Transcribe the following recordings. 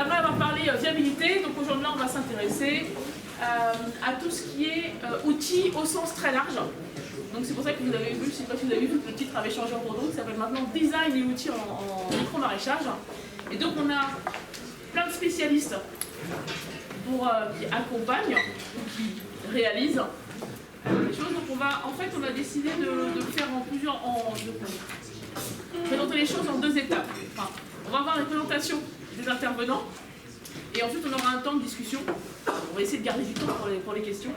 après avoir parlé viabilité, donc aujourd'hui on va s'intéresser à tout ce qui est outils au sens très large. Donc c'est pour ça que vous avez vu, je ne sais pas si vous avez vu, le titre avait changé en cours de route, ça s'appelle maintenant Design et outils en micro-maraîchage. Et donc on a plein de spécialistes qui accompagnent, qui réalisent les choses. Donc on a décidé de faire de présenter les choses en deux étapes. Enfin, on va avoir une présentation des intervenants et ensuite on aura un temps de discussion. On va essayer de garder du temps pour les questions.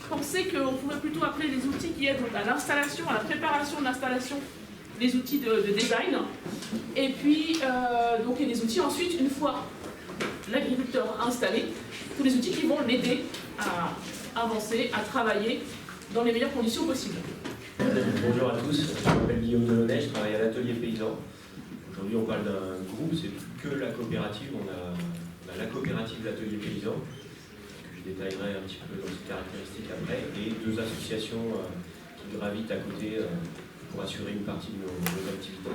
Pensez qu'on pourrait plutôt appeler les outils qui aident à l'installation, à la préparation de l'installation, les outils de design. Et puis donc les outils ensuite, une fois l'agriculteur installé, tous les outils qui vont l'aider à avancer, à travailler dans les meilleures conditions possibles. Bonjour à tous, je m'appelle Guillaume Delaunay, je travaille à l'atelier paysan. Aujourd'hui on parle d'un groupe, c'est plus que la coopérative, on a la coopérative l'atelier paysan, que je détaillerai un petit peu dans ses caractéristiques après, et deux associations qui gravitent à côté pour assurer une partie de nos activités.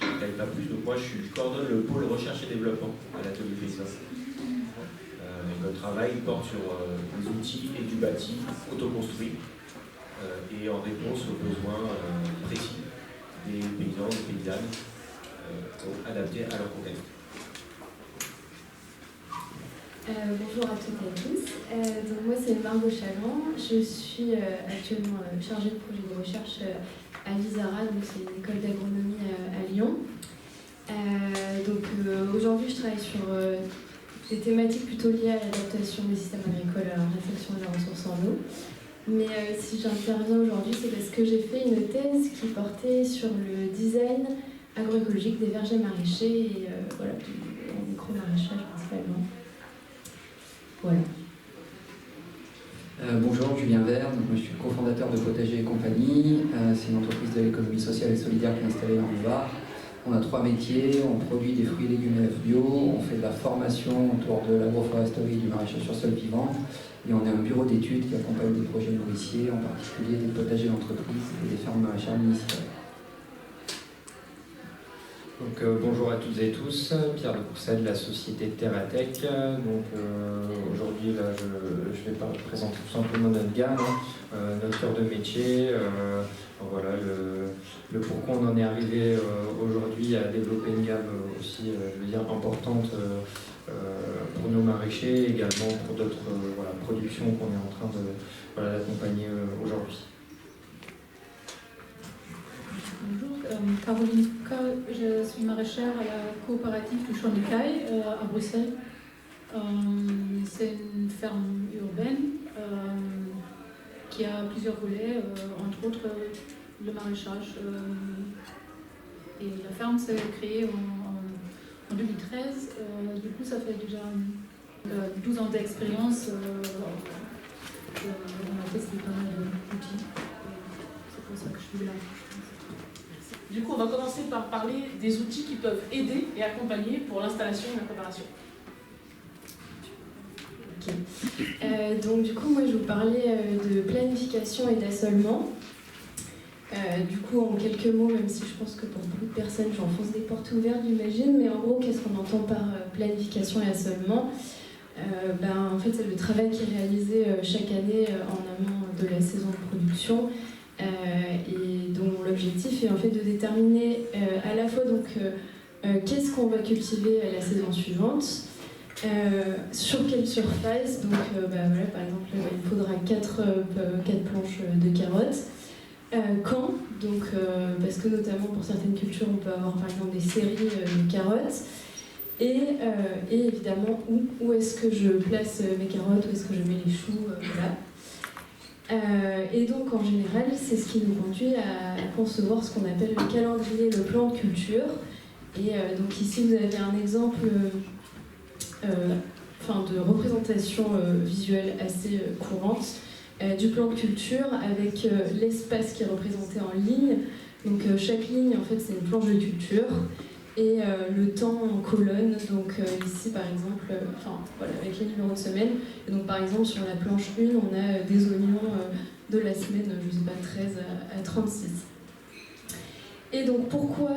Je ne détaille pas plus, donc moi je coordonne le pôle recherche et développement à l'atelier paysan. Notre travail porte sur les outils et du bâti autoconstruit et en réponse aux besoins précis des paysans, des paysannes, adaptés à leur contexte. Bonjour à toutes et à tous. Donc moi c'est Margot Chaland, je suis actuellement chargée de projet de recherche à l'ISARA, donc c'est une école d'agronomie à Lyon. Aujourd'hui je travaille sur des thématiques plutôt liées à l'adaptation des systèmes agricoles à la réflexion de la ressource en eau. Mais si j'interviens aujourd'hui, c'est parce que j'ai fait une thèse qui portait sur le design agroécologique des vergers maraîchers et du micro-maraîchage principalement. Voilà. Bonjour, Julien Vert, donc moi, je suis le cofondateur de Potager et compagnie. C'est une entreprise de l'économie sociale et solidaire qui est installée dans le Var. On a 3 métiers, on produit des fruits et légumes et œufs bio, on fait de la formation autour de l'agroforesterie et du maraîchage sur sol vivant, et on est un bureau d'études qui accompagne des projets nourriciers, en particulier des potagers d'entreprise et des fermes maraîchères municipales. Donc, bonjour à toutes et tous, Pierre de Courcelles de la société Terratech. Aujourd'hui je vais présenter tout simplement notre gamme, notre cœur de métier, voilà le pourquoi on en est arrivé aujourd'hui à développer une gamme aussi importante pour nos maraîchers, également pour d'autres productions qu'on est en train d'accompagner aujourd'hui. Bonjour, Caroline Foucault, je suis maraîchère à la coopérative du Champ d'Écaille à Bruxelles. C'est une ferme urbaine qui a plusieurs volets, entre autres le maraîchage. Et la ferme s'est créée en 2013, du coup ça fait déjà 12 ans d'expérience. On a testé pas mal d'outils, c'est pour ça que je suis là. Du coup, on va commencer par parler des outils qui peuvent aider et accompagner pour l'installation et la préparation. Donc du coup, moi je vais vous parler de planification et d'assolement. Du coup, en quelques mots, même si je pense que pour beaucoup de personnes, j'enfonce des portes ouvertes, j'imagine, mais en gros, qu'est-ce qu'on entend par planification et assolement ? En fait, c'est le travail qui est réalisé chaque année en amont de la saison de production. Et dont l'objectif est en fait de déterminer à la fois qu'est-ce qu'on va cultiver à la saison suivante, sur quelle surface, donc par exemple il faudra 4 planches de carottes, quand, donc parce que notamment pour certaines cultures on peut avoir par exemple des séries de carottes, et évidemment où est-ce que je place mes carottes, où est-ce que je mets les choux, voilà. Et donc en général, c'est ce qui nous conduit à concevoir ce qu'on appelle le calendrier, le plan de culture. Et donc ici vous avez un exemple de représentation visuelle assez courante du plan de culture avec l'espace qui est représenté en ligne. Donc chaque ligne en fait c'est une planche de culture et le temps en colonne, donc ici par exemple, avec les numéros de semaine. Et donc par exemple sur la planche 1, on a des oignons de la semaine, je sais pas, 13 à 36. Et donc pourquoi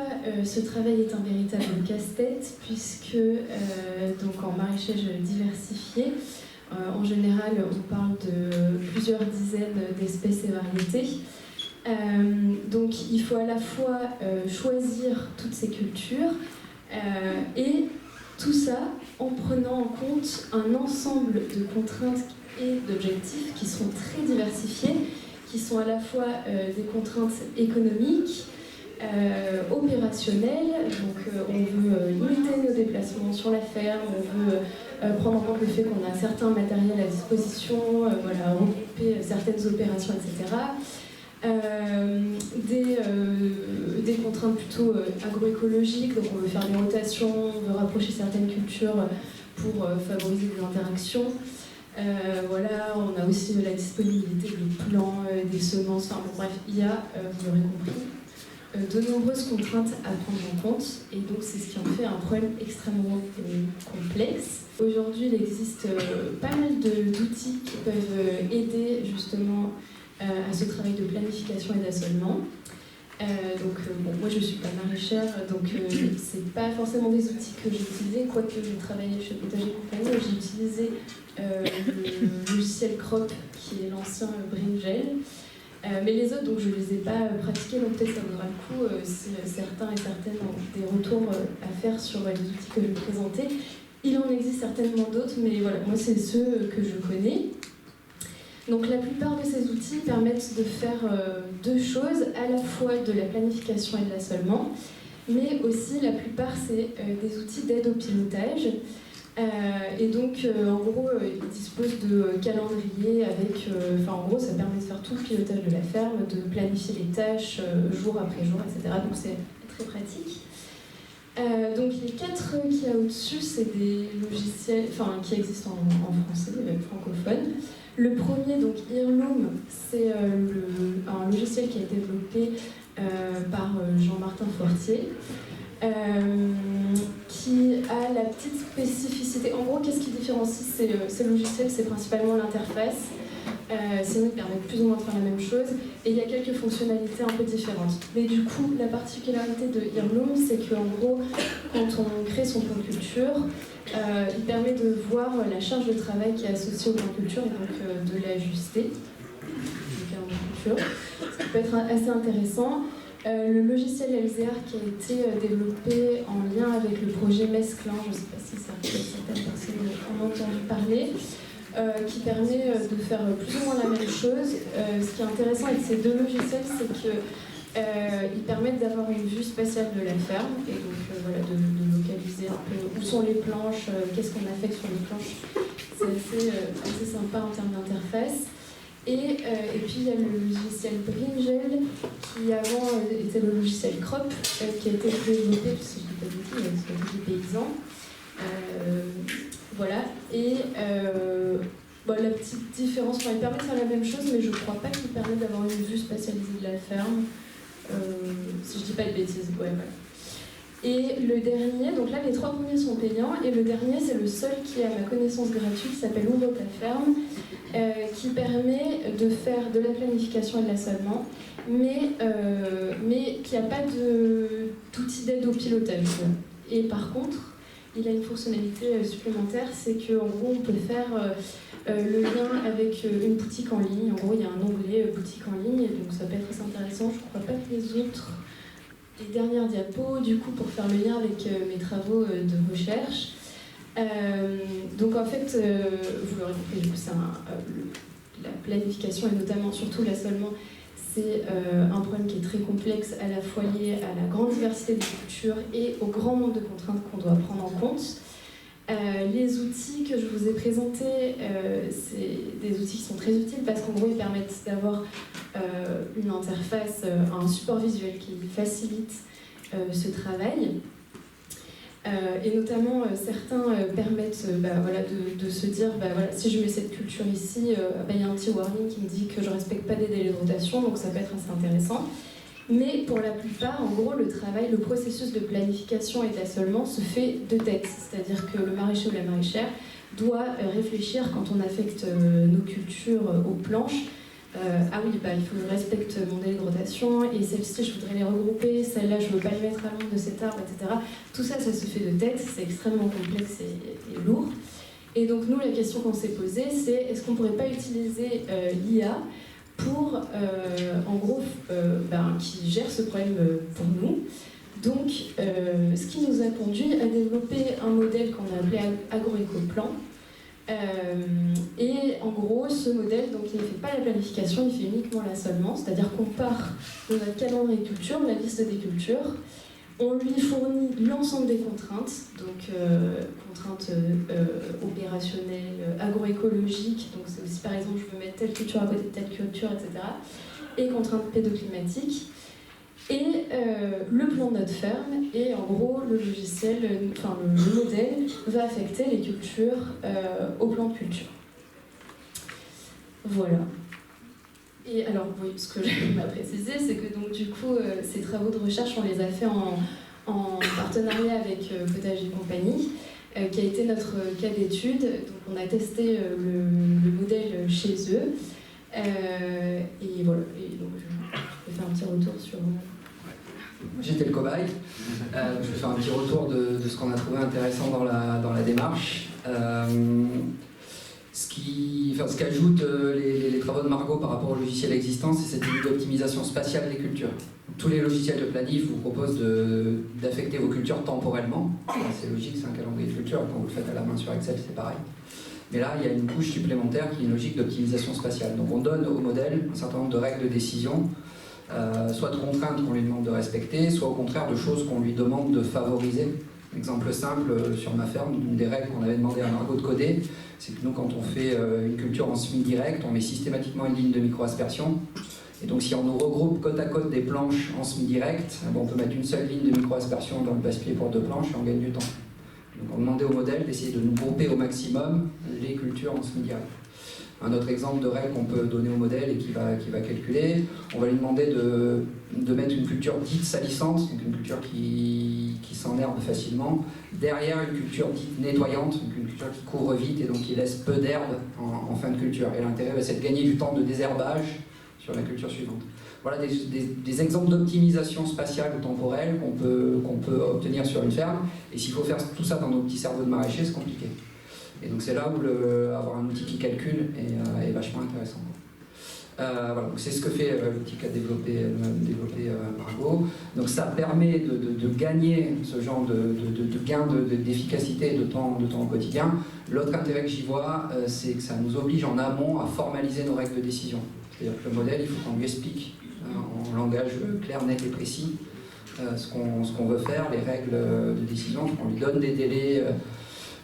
ce travail est un véritable casse-tête, puisque donc en maraîchage diversifié, en général on parle de plusieurs dizaines d'espèces et variétés. Donc il faut à la fois choisir toutes ces cultures et tout ça en prenant en compte un ensemble de contraintes et d'objectifs qui sont très diversifiés, qui sont à la fois des contraintes économiques, opérationnelles, donc on veut limiter nos déplacements sur la ferme, on veut prendre en compte le fait qu'on a un certain matériel à disposition, voilà, regrouper certaines opérations, etc. Des contraintes plutôt agroécologiques, donc on veut faire des rotations, on veut rapprocher certaines cultures pour favoriser des interactions. Voilà, on a aussi la disponibilité des plants, des semences, enfin bon, bref, il y a, vous l'aurez compris, de nombreuses contraintes à prendre en compte, et donc c'est ce qui en fait un problème extrêmement complexe. Aujourd'hui, il existe pas mal d'outils qui peuvent aider justement à ce travail de planification et d'assolement. Bon, moi je ne suis pas maraîchère, donc c'est pas forcément des outils que j'ai utilisés, quoique j'ai travaillé chez Potager Compagnie, j'ai utilisé le logiciel Crop, qui est l'ancien Bringel. Mais les autres, donc je ne les ai pas pratiqués, donc peut-être ça vaudra le coup si certains et certaines ont des retours à faire sur les outils que je vais présenter. Il en existe certainement d'autres, mais voilà, moi c'est ceux que je connais. Donc la plupart de ces outils permettent de faire deux choses, à la fois de la planification et de l'assolement, mais aussi la plupart c'est des outils d'aide au pilotage. Et donc en gros ils disposent de calendriers avec, en gros ça permet de faire tout le pilotage de la ferme, de planifier les tâches jour après jour, etc. Donc c'est très pratique. Donc les 4 qu'il y a au-dessus, c'est des logiciels qui existent en français, francophone. Le premier, donc Heirloom, c'est un logiciel qui a été développé par Jean-Martin Fortier, qui a la petite spécificité. En gros, qu'est-ce qui différencie ces logiciels? C'est principalement l'interface. Sinon, ils permettent plus ou moins de faire la même chose. Et il y a quelques fonctionnalités un peu différentes. Mais du coup, la particularité de Heirloom, c'est qu'en gros, quand on crée son plan de culture, il permet de voir la charge de travail qui est associée au plan de culture et donc de l'ajuster. Ce qui peut être assez intéressant. Le logiciel Elzéar qui a été développé en lien avec le projet Mesclin, je ne sais pas si certaines personnes en ont entendu parler, qui permet de faire plus ou moins la même chose. Ce qui est intéressant avec ces deux logiciels, c'est qu'ils permettent d'avoir une vue spatiale de la ferme et donc voilà, de localiser un peu où sont les planches, qu'est-ce qu'on affecte sur les planches. C'est assez sympa en termes d'interface. Et puis il y a le logiciel Bringel qui avant était le logiciel Crop qui a été développé, puisque je ne l'ai pas dit, avec des paysans. Voilà. Et la petite différence, il permet de faire la même chose, mais je ne crois pas qu'il permet d'avoir une vue spatialisée de la ferme. Si je ne dis pas de bêtises, ouais, voilà. Et le dernier, donc là les 3 premiers sont payants, et le dernier c'est le seul qui est à ma connaissance gratuit, qui s'appelle Ouvre ta ferme, qui permet de faire de la planification et de l'assolement, mais qui n'a pas d'outil d'aide au pilotage. Et par contre, il a une fonctionnalité supplémentaire, c'est qu'en gros on peut faire le lien avec une boutique en ligne. En gros il y a un onglet boutique en ligne, donc ça peut être assez intéressant. Je ne crois pas que les autres... Les dernières diapos, du coup, pour faire le lien avec mes travaux de recherche. Donc en fait, vous l'aurez compris, du coup, la planification et notamment surtout l'assolement, c'est un problème qui est très complexe, à la fois lié à la grande diversité des cultures et au grand nombre de contraintes qu'on doit prendre en compte. Les outils que je vous ai présentés, c'est des outils qui sont très utiles parce qu'en gros ils permettent d'avoir une interface, un support visuel qui facilite ce travail. Et notamment certains permettent de se dire si je mets cette culture ici, il y a un petit warning qui me dit que je ne respecte pas des délais de rotation, donc ça peut être assez intéressant. Mais pour la plupart, en gros, le processus de planification et d'assolement se fait de tête. C'est-à-dire que le maraîcher ou la maraîchère doit réfléchir, quand on affecte nos cultures aux planches, ah oui, bah, il faut que je respecte mon délai de rotation, et celles-ci, je voudrais les regrouper, celles-là, je ne veux pas les mettre à l'ombre de cet arbre, etc. Tout ça, ça se fait de tête, c'est extrêmement complexe et lourd. Et donc, nous, la question qu'on s'est posée, c'est est-ce qu'on ne pourrait pas utiliser l'IA pour, en gros, qui gère ce problème pour nous. Donc, ce qui nous a conduit à développer un modèle qu'on a appelé agroécoplan. Et en gros, ce modèle, donc, il ne fait pas la planification, il fait uniquement l'assolement, c'est-à-dire qu'on part de notre calendrier culture, la liste des cultures, on lui fournit l'ensemble des contraintes, donc contraintes opérationnelles, agroécologiques, donc c'est aussi par exemple je veux mettre telle culture à côté de telle culture, etc. Et contraintes pédoclimatiques. Et le plan de notre ferme, et en gros le logiciel, le modèle va affecter les cultures au plan de culture. Voilà. Et alors, oui, ce que j'aime à préciser, c'est que donc, du coup, ces travaux de recherche, on les a fait en partenariat avec Potager et compagnie, qui a été notre cas d'étude. Donc, on a testé le modèle chez eux. Et voilà. Et donc, je vais faire un petit retour sur... J'étais le cobaye. Je vais faire un petit retour de ce qu'on a trouvé intéressant dans la démarche. Ce qu'ajoutent les travaux de Margot par rapport au logiciel existant, c'est cette idée d'optimisation spatiale des cultures. Tous les logiciels de planif vous proposent d'affecter vos cultures temporellement. C'est logique, c'est un calendrier de culture. Quand vous le faites à la main sur Excel, c'est pareil. Mais là, il y a une couche supplémentaire qui est une logique d'optimisation spatiale. Donc on donne au modèle un certain nombre de règles de décision, soit de contraintes qu'on lui demande de respecter, soit au contraire de choses qu'on lui demande de favoriser. Exemple simple, sur ma ferme, une des règles qu'on avait demandé à Margot de coder, c'est que nous, quand on fait une culture en semi-direct, on met systématiquement une ligne de micro-aspersion. Et donc, si on nous regroupe côte à côte des planches en semi-direct, on peut mettre une seule ligne de micro-aspersion dans le passe-pied pour 2 planches et on gagne du temps. Donc, on demandait au modèle d'essayer de nous grouper au maximum les cultures en semi-direct. Un autre exemple de règle qu'on peut donner au modèle et qui va calculer, on va lui demander de mettre une culture dite salissante, donc une culture qui s'enherbe facilement, derrière une culture dite nettoyante, donc une culture qui court vite et donc qui laisse peu d'herbe en fin de culture. Et l'intérêt, c'est de gagner du temps de désherbage sur la culture suivante. Voilà des exemples d'optimisation spatiale ou temporelle qu'on peut obtenir sur une ferme. Et s'il faut faire tout ça dans nos petits cerveaux de maraîchers, c'est compliqué. Et donc c'est là où avoir un outil qui calcule est vachement intéressant. Voilà, c'est ce que fait l'outil qu'a développé Margot. Donc ça permet de gagner ce genre de gain d'efficacité et de temps au quotidien. L'autre intérêt que j'y vois, c'est que ça nous oblige en amont à formaliser nos règles de décision. C'est-à-dire que le modèle, il faut qu'on lui explique en langage clair, net et précis ce qu'on veut faire, les règles de décision, qu'on lui donne des délais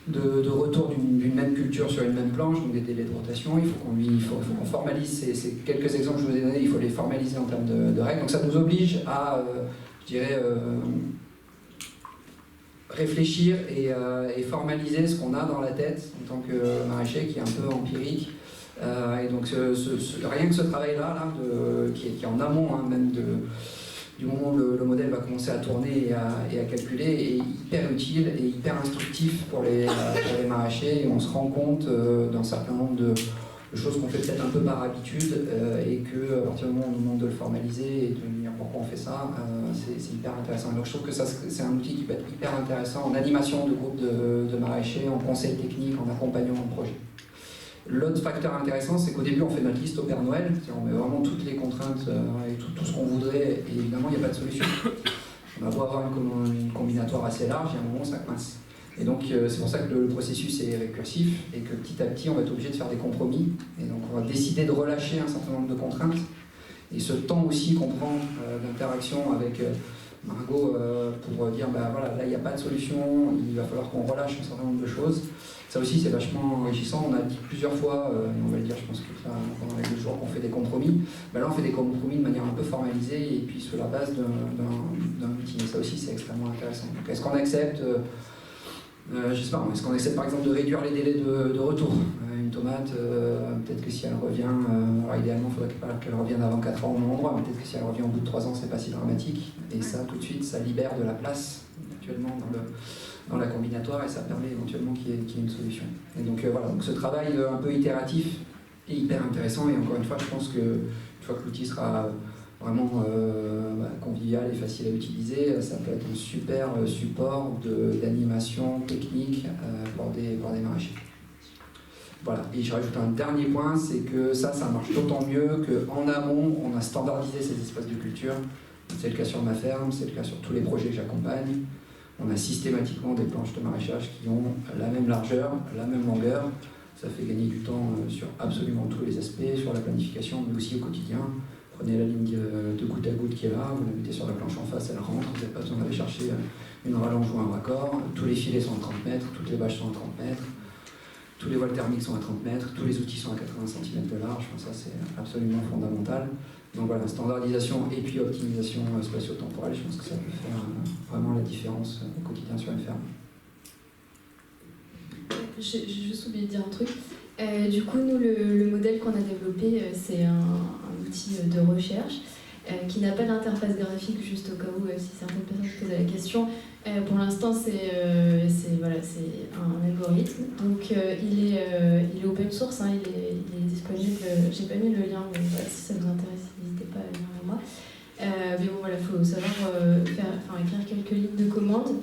de retour d'une même culture sur une même planche, donc des délais de rotation. Il faut qu'on formalise ces quelques exemples que je vous ai donnés, il faut les formaliser en termes de règles. Donc ça nous oblige à, je dirais, réfléchir et formaliser ce qu'on a dans la tête en tant que maraîcher, qui est un peu empirique. Et donc rien que ce travail-là, qui est en amont, hein, même du moment où le modèle va commencer à tourner et à calculer, est hyper utile et hyper instructif pour les maraîchers. Et on se rend compte d'un certain nombre de choses qu'on fait peut-être un peu par habitude et qu'à partir du moment où on nous demande de le formaliser et de dire pourquoi on fait ça, c'est hyper intéressant. Donc je trouve que ça, c'est un outil qui peut être hyper intéressant en animation de groupes de maraîchers, en conseil technique, en accompagnement de projet. L'autre facteur intéressant, c'est qu'au début, on fait notre liste au Père Noël, on met vraiment toutes les contraintes et tout ce qu'on voudrait, et évidemment, il n'y a pas de solution. On va avoir une combinatoire assez large, et à un moment, ça coince. Et donc, c'est pour ça que le processus est récursif, et que petit à petit, on va être obligé de faire des compromis, et donc on va décider de relâcher un certain nombre de contraintes. Et ce temps aussi qu'on prend d'interaction avec Margot pour dire, voilà, là, il n'y a pas de solution, il va falloir qu'on relâche un certain nombre de choses. Ça aussi, c'est vachement enrichissant. On a dit plusieurs fois, on va le dire, je pense que pendant les 2 jours qu'on fait des compromis, là on fait des compromis de manière un peu formalisée et puis sur la base d'un outil. Et ça aussi, c'est extrêmement intéressant. Donc, est-ce qu'on accepte, je sais pas, est-ce qu'on accepte par exemple de réduire les délais de retour une tomate, peut-être que si elle revient, alors idéalement, il faudrait qu'elle revienne avant 4 ans au même endroit, mais peut-être que si elle revient au bout de 3 ans, c'est pas si dramatique. Et ça, tout de suite, ça libère de la place actuellement dans la combinatoire et ça permet éventuellement qu'il y ait une solution. Et donc voilà, donc ce travail un peu itératif est hyper intéressant. Et encore une fois, je pense qu'une fois que l'outil sera vraiment convivial et facile à utiliser, ça peut être un super support d'animation technique pour des maraîchers. Voilà. Et je rajoute un dernier point, c'est que ça marche d'autant mieux qu'en amont, on a standardisé ces espaces de culture. C'est le cas sur ma ferme, c'est le cas sur tous les projets que j'accompagne. On a systématiquement des planches de maraîchage qui ont la même largeur, la même longueur. Ça fait gagner du temps sur absolument tous les aspects, sur la planification, mais aussi au quotidien. Prenez la ligne de goutte à goutte qui est là, vous la mettez sur la planche en face, elle rentre, vous n'avez pas besoin d'aller chercher une rallonge ou un raccord. Tous les filets sont à 30 mètres, toutes les bâches sont à 30 mètres. Tous les voiles thermiques sont à 30 mètres, tous les outils sont à 80 cm de large, ça c'est absolument fondamental. Donc voilà, standardisation et puis optimisation spatio-temporelle, je pense que ça peut faire vraiment la différence au quotidien sur une ferme. J'ai juste oublié de dire un truc. Du coup, nous, le modèle qu'on a développé, c'est un outil de recherche qui n'a pas d'interface graphique, juste au cas où, si certaines personnes se posaient la question. Pour l'instant, c'est un algorithme. Donc, il est open source, hein, il est disponible. J'ai pas mis le lien, mais voilà, si ça vous intéresse, n'hésitez pas à venir vers moi. Mais bon, voilà, il faut savoir écrire quelques lignes de commande.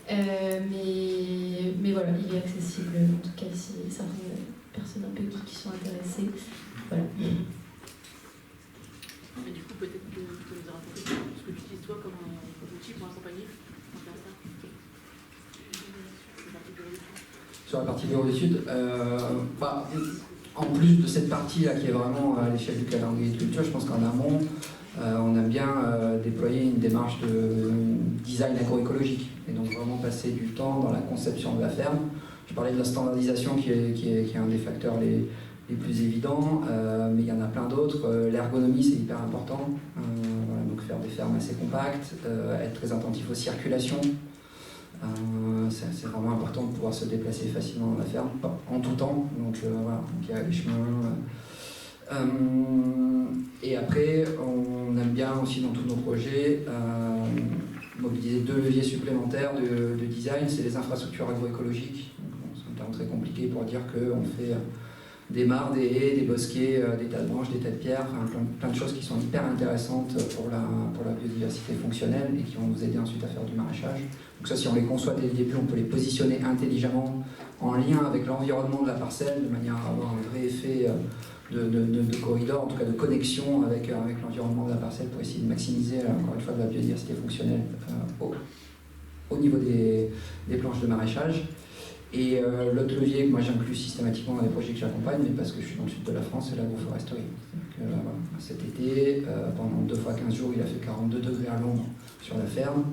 Mais voilà, il est accessible, en tout cas, si certaines personnes un peu qui sont intéressées. Voilà. Mais du coup, peut-être que tu peux nous raconter ce que tu utilises toi comme outil pour accompagner. Sur la partie bureau d'études, en plus de cette partie-là qui est vraiment à l'échelle du calendrier de culture, je pense qu'en amont, on aime bien déployer une démarche de design agroécologique et donc vraiment passer du temps dans la conception de la ferme. Je parlais de la standardisation qui est un des facteurs les plus évidents, mais il y en a plein d'autres. L'ergonomie, c'est hyper important. Voilà, donc faire des fermes assez compactes, être très attentif aux circulations. C'est vraiment important de pouvoir se déplacer facilement dans la ferme, en tout temps. Donc voilà, il y a les chemins. Et après, on aime bien aussi dans tous nos projets mobiliser 2 leviers supplémentaires de design, c'est les infrastructures agroécologiques. C'est un terme très compliqué pour dire qu'on fait des mares, des haies, des bosquets, des tas de branches, des tas de pierres, plein de choses qui sont hyper intéressantes pour la biodiversité fonctionnelle et qui vont nous aider ensuite à faire du maraîchage. Donc ça, si on les conçoit dès le début, on peut les positionner intelligemment en lien avec l'environnement de la parcelle, de manière à avoir un vrai effet de corridor, en tout cas de connexion avec l'environnement de la parcelle pour essayer de maximiser, encore une fois, de la biodiversité fonctionnelle au niveau des planches de maraîchage. Et l'autre levier que moi j'inclus systématiquement dans les projets que j'accompagne, mais parce que je suis dans le sud de la France, c'est l'agroforesterie. Cet été, pendant 2 fois 15 jours, il a fait 42 degrés à l'ombre sur la ferme.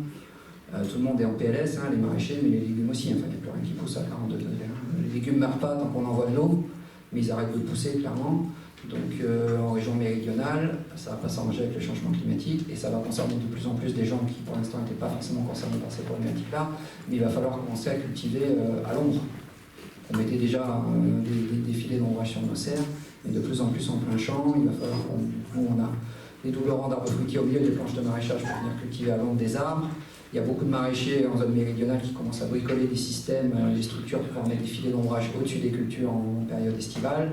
Tout le monde est en PLS, hein, les maraîchers, mais les légumes aussi. Enfin, il n'y a plus rien qui pousse à 42 degrés. Hein. Les légumes ne meurent pas tant qu'on envoie de l'eau, mais ils arrêtent de pousser, clairement. Donc en région méridionale, ça va pas s'arranger avec le changement climatique et ça va concerner de plus en plus des gens qui pour l'instant n'étaient pas forcément concernés par ces problématiques-là, mais il va falloir commencer à cultiver à l'ombre. On mettait déjà des filets d'ombrage sur nos serres, mais de plus en plus en plein champ, il va falloir on a des doubles rangs d'arbres fruitiers au milieu des planches de maraîchage pour venir cultiver à l'ombre des arbres. Il y a beaucoup de maraîchers en zone méridionale qui commencent à bricoler des systèmes, des structures pour pouvoir mettre des filets d'ombrage au-dessus des cultures en période estivale.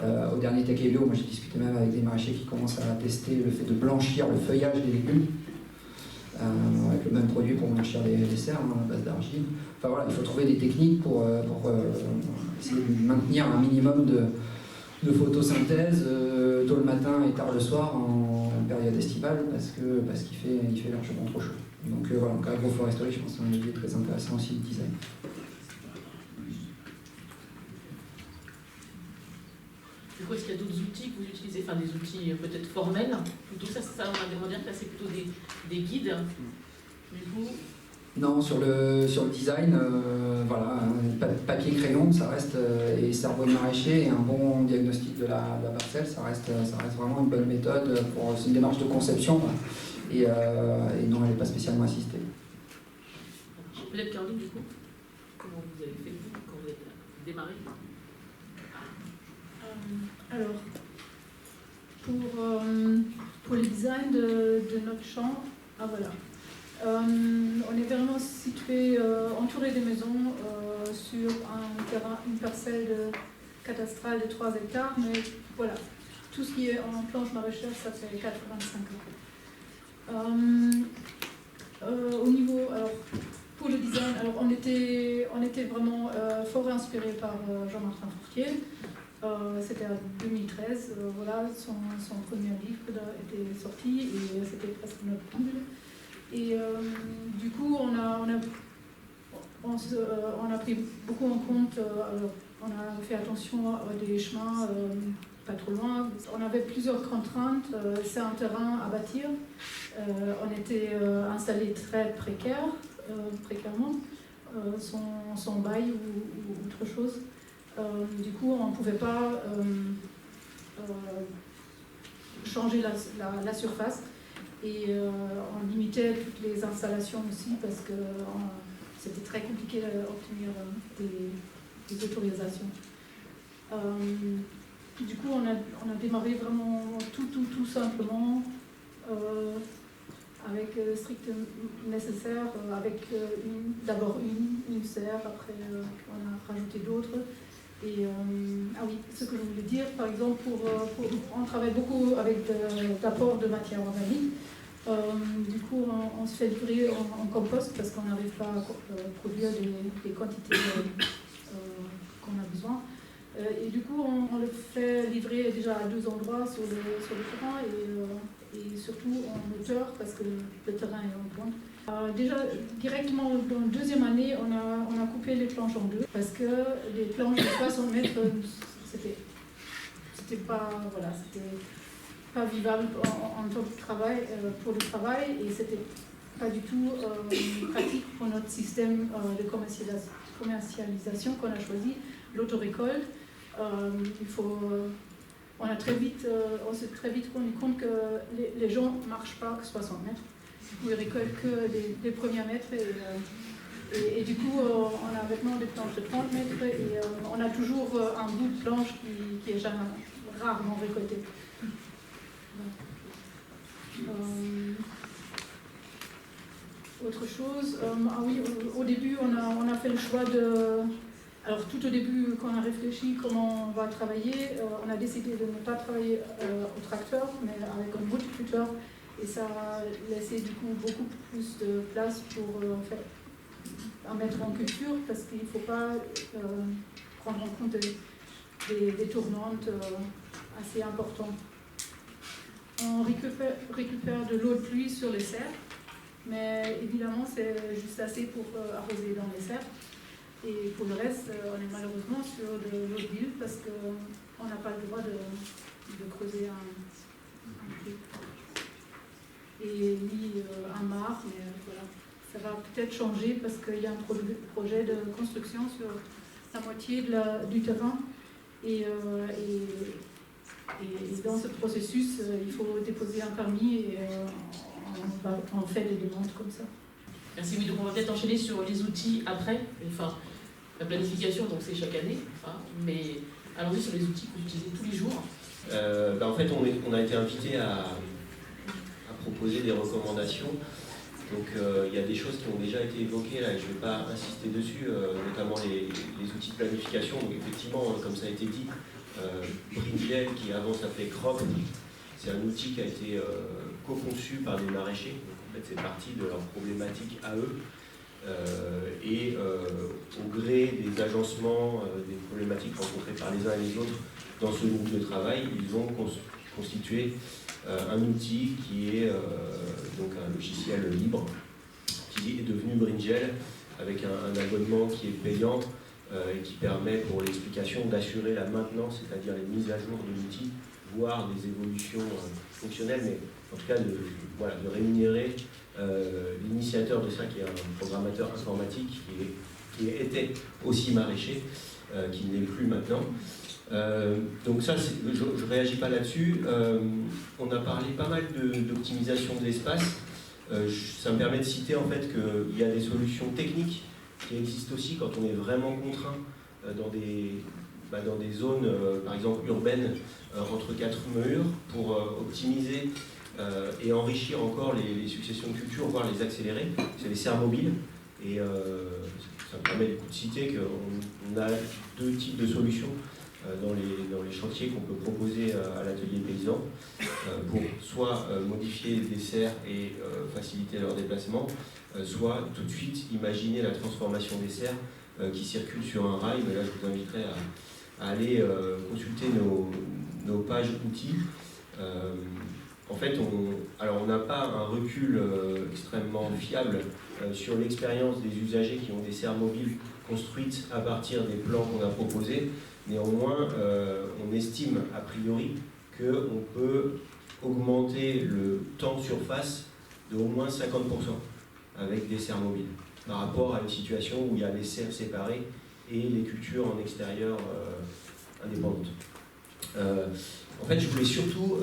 Au dernier Tech et Bio, moi j'ai discuté même avec des maraîchers qui commencent à tester le fait de blanchir le feuillage des légumes avec le même produit pour blanchir les serres à base d'argile. Enfin voilà, il faut trouver des techniques pour essayer de maintenir un minimum de photosynthèse tôt le matin et tard le soir en période estivale parce qu'il fait largement trop chaud. Donc voilà, donc agroforesterie, je pense que c'est un levier très intéressant aussi de design. Du coup, est-ce qu'il y a d'autres outils que vous utilisez, enfin des outils peut-être formels, plutôt ça on va dire que là c'est plutôt des guides, du coup. Non, sur le design, voilà, papier-crayon, ça reste, et cerveau de maraîcher, et un bon diagnostic de la parcelle, ça reste vraiment une bonne méthode c'est une démarche de conception, et non, elle n'est pas spécialement assistée. Peut-être Caroline, du coup, comment vous avez fait quand vous avez démarré? Alors, pour le design de notre champ, voilà. On est vraiment situé, entouré de maisons, sur un terrain, une parcelle cadastrale de 3 hectares, mais voilà, tout ce qui est en planche maraîchère, ça fait 85 ans. Au niveau, alors, pour le design, alors on était vraiment fort inspiré par Jean-Martin Fourtier. C'était en 2013, voilà, son premier livre était sorti et c'était presque notre Bible. Et du coup, on a pris beaucoup en compte, on a fait attention à des chemins pas trop loin. On avait plusieurs contraintes, c'est un terrain à bâtir, on était installé très précairement, sans bail ou autre chose. Du coup, on ne pouvait pas changer la surface et on limitait toutes les installations aussi parce que c'était très compliqué d'obtenir des autorisations. Du coup, on a démarré vraiment tout simplement avec le strict nécessaire, avec d'abord une serre, après on a rajouté d'autres. Et ah oui, ce que je voulais dire, par exemple, on travaille beaucoup avec l'apport de matière organique. Du coup, on se fait livrer en compost parce qu'on n'arrive pas à produire les quantités qu'on a besoin. Et du coup, on le fait livrer déjà à 2 endroits sur le terrain et surtout en hauteur parce que le terrain est en pointe. Déjà, directement dans la 2e année, on a coupé les planches en 2 parce que les planches de 300 mètres, c'était pas vivable en tant que travail, pour le travail et c'était pas du tout pratique pour notre système de commercialisation qu'on a choisi, l'autorécolte. On s'est très vite rendu compte que les gens ne marchent pas que 60 mètres. Ils récoltent que les premiers mètres et du coup on a maintenant des planches de 30 mètres et on a toujours un bout de planche qui est rarement récolté. Autre chose, ah oui, au début on a fait le choix de... Alors tout au début, quand on a réfléchi comment on va travailler, on a décidé de ne pas travailler au tracteur, mais avec un multiculteur. Et ça a laissé du coup beaucoup plus de place pour mettre en culture, parce qu'il ne faut pas prendre en compte des tournantes assez importantes. On récupère de l'eau de pluie sur les serres, mais évidemment c'est juste assez pour arroser dans les serres. Et pour le reste, on est malheureusement sur de l'eau de ville parce qu'on n'a pas le droit de creuser un puits. Et ni un mare, mais voilà. Ça va peut-être changer parce qu'il y a un projet de construction sur la moitié du terrain. Et dans ce processus, il faut déposer un permis et on fait des demandes comme ça. Merci, oui, donc on va peut-être enchaîner sur les outils après. Enfin, la planification, donc c'est chaque année, mais allons-y sur les outils que vous utilisez tous les jours. En fait, on a été invité à proposer des recommandations. Donc il y a des choses qui ont déjà été évoquées là, et je ne vais pas insister dessus, notamment les outils de planification. Donc effectivement, comme ça a été dit, Brinjel, qui avant s'appelait Crop, c'est un outil qui a été co-conçu par des maraîchers. Donc en fait, c'est partie de leur problématique à eux. Et au gré des agencements, des problématiques rencontrées par les uns et les autres dans ce groupe de travail, ils ont constitué un outil qui est donc un logiciel libre qui est devenu Brinjel avec un abonnement qui est payant et qui permet pour l'explication d'assurer la maintenance, c'est-à-dire les mises à jour de l'outil, voire des évolutions fonctionnelles, mais en tout cas de rémunérer l'initiateur de ça, qui est un programmateur informatique qui était aussi maraîcher, qui ne l'est plus maintenant. Donc ça, je ne réagis pas là-dessus. On a parlé pas mal d'optimisation de l'espace. Ça me permet de citer en fait qu'il y a des solutions techniques qui existent aussi quand on est vraiment contraint dans des zones, par exemple urbaines, entre 4 murs, pour optimiser et enrichir encore les successions de cultures, voire les accélérer. C'est les serres mobiles. Et ça me permet de citer qu'on a 2 types de solutions dans les chantiers qu'on peut proposer à l'atelier paysan pour soit modifier les desserts et faciliter leur déplacement, soit tout de suite imaginer la transformation des serres qui circulent sur un rail. Mais là, je vous inviterai à aller consulter nos pages outils. En fait, on n'a pas un recul extrêmement fiable sur l'expérience des usagers qui ont des serres mobiles construites à partir des plans qu'on a proposés. Néanmoins, on estime a priori qu'on peut augmenter le temps de surface de au moins 50% avec des serres mobiles, par rapport à une situation où il y a les serres séparées et les cultures en extérieur indépendantes. En fait, je voulais surtout,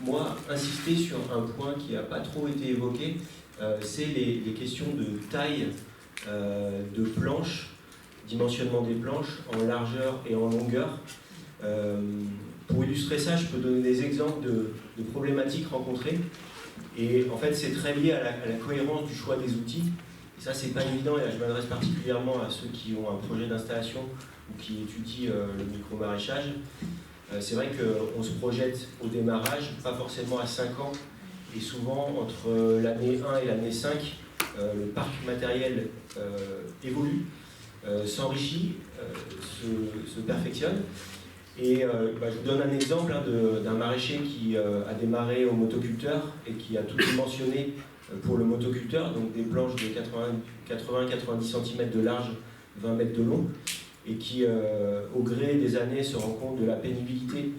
moi, insister sur un point qui n'a pas trop été évoqué, c'est les questions de taille de planches, dimensionnement des planches en largeur et en longueur. Pour illustrer ça, je peux donner des exemples de problématiques rencontrées. Et en fait, c'est très lié à la cohérence du choix des outils. Et ça, c'est pas évident, et là, je m'adresse particulièrement à ceux qui ont un projet d'installation ou qui étudient le micro-maraîchage. C'est vrai qu'on se projette au démarrage, pas forcément à 5 ans, et souvent entre l'année 1 et l'année 5, le parc matériel évolue, s'enrichit, se perfectionne. Et je vous donne un exemple d'un maraîcher qui a démarré au motoculteur et qui a tout dimensionné pour le motoculteur, donc des planches de 80-90 cm de large, 20 mètres de long, et qui, au gré des années, se rend compte de la pénibilité,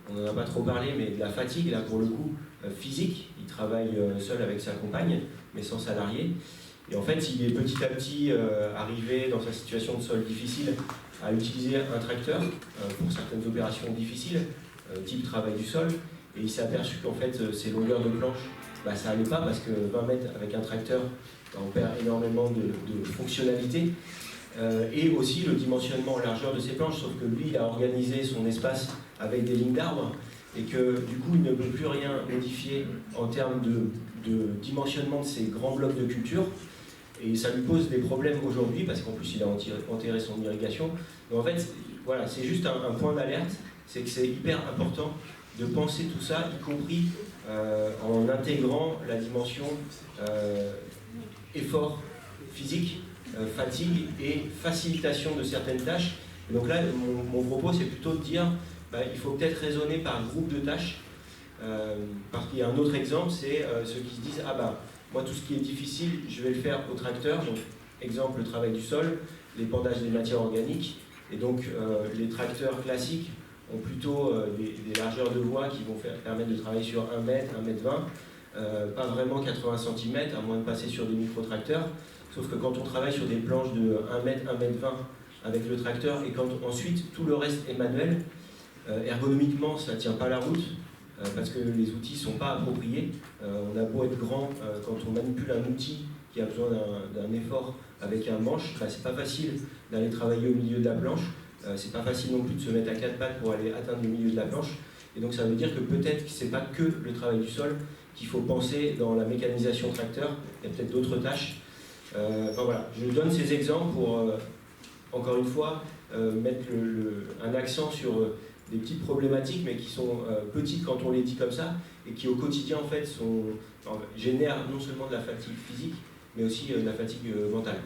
on n'en a pas trop parlé, mais de la fatigue, là pour le coup, physique. Il travaille seul avec sa compagne, mais sans salarié. Et en fait, il est petit à petit arrivé dans sa situation de sol difficile à utiliser un tracteur pour certaines opérations difficiles, type travail du sol. Et il s'est aperçu qu'en fait, ces longueurs de planche, ça n'allait pas parce que 20 mètres avec un tracteur, on perd énormément de fonctionnalité. Et aussi le dimensionnement en largeur de ces planches, sauf que lui, il a organisé son espace avec des lignes d'arbres et que du coup, il ne peut plus rien modifier en termes de dimensionnement de ces grands blocs de culture. Et ça lui pose des problèmes aujourd'hui parce qu'en plus, il a enterré son irrigation. Donc en fait, voilà, c'est juste un point d'alerte, c'est que c'est hyper important de penser tout ça, y compris en intégrant la dimension effort physique, fatigue et facilitation de certaines tâches. Et donc là, mon propos, c'est plutôt de dire il faut peut-être raisonner par groupe de tâches. Parce qu'il y a un autre exemple, c'est ceux qui se disent moi, tout ce qui est difficile, je vais le faire au tracteur. Donc, exemple, le travail du sol, l'épandage des matières organiques. Et donc, les tracteurs classiques ont plutôt des largeurs de voie qui vont permettre de travailler sur 1 mètre, 1 mètre 20, pas vraiment 80 cm, à moins de passer sur des micro-tracteurs. Sauf que quand on travaille sur des planches de 1 mètre, 1 mètre 20 avec le tracteur, et quand ensuite tout le reste est manuel, ergonomiquement, ça ne tient pas la route. Parce que les outils ne sont pas appropriés. On a beau être grand, quand on manipule un outil qui a besoin d'un effort avec un manche, c'est pas facile d'aller travailler au milieu de la planche. C'est pas facile non plus de se mettre à 4 pattes pour aller atteindre le milieu de la planche. Et donc ça veut dire que peut-être que ce n'est pas que le travail du sol qu'il faut penser dans la mécanisation tracteur. Il y a peut-être d'autres tâches. Voilà, je donne ces exemples pour, encore une fois, mettre un accent sur des petites problématiques, mais qui sont petites quand on les dit comme ça, et qui au quotidien en fait génèrent non seulement de la fatigue physique, mais aussi de la fatigue mentale.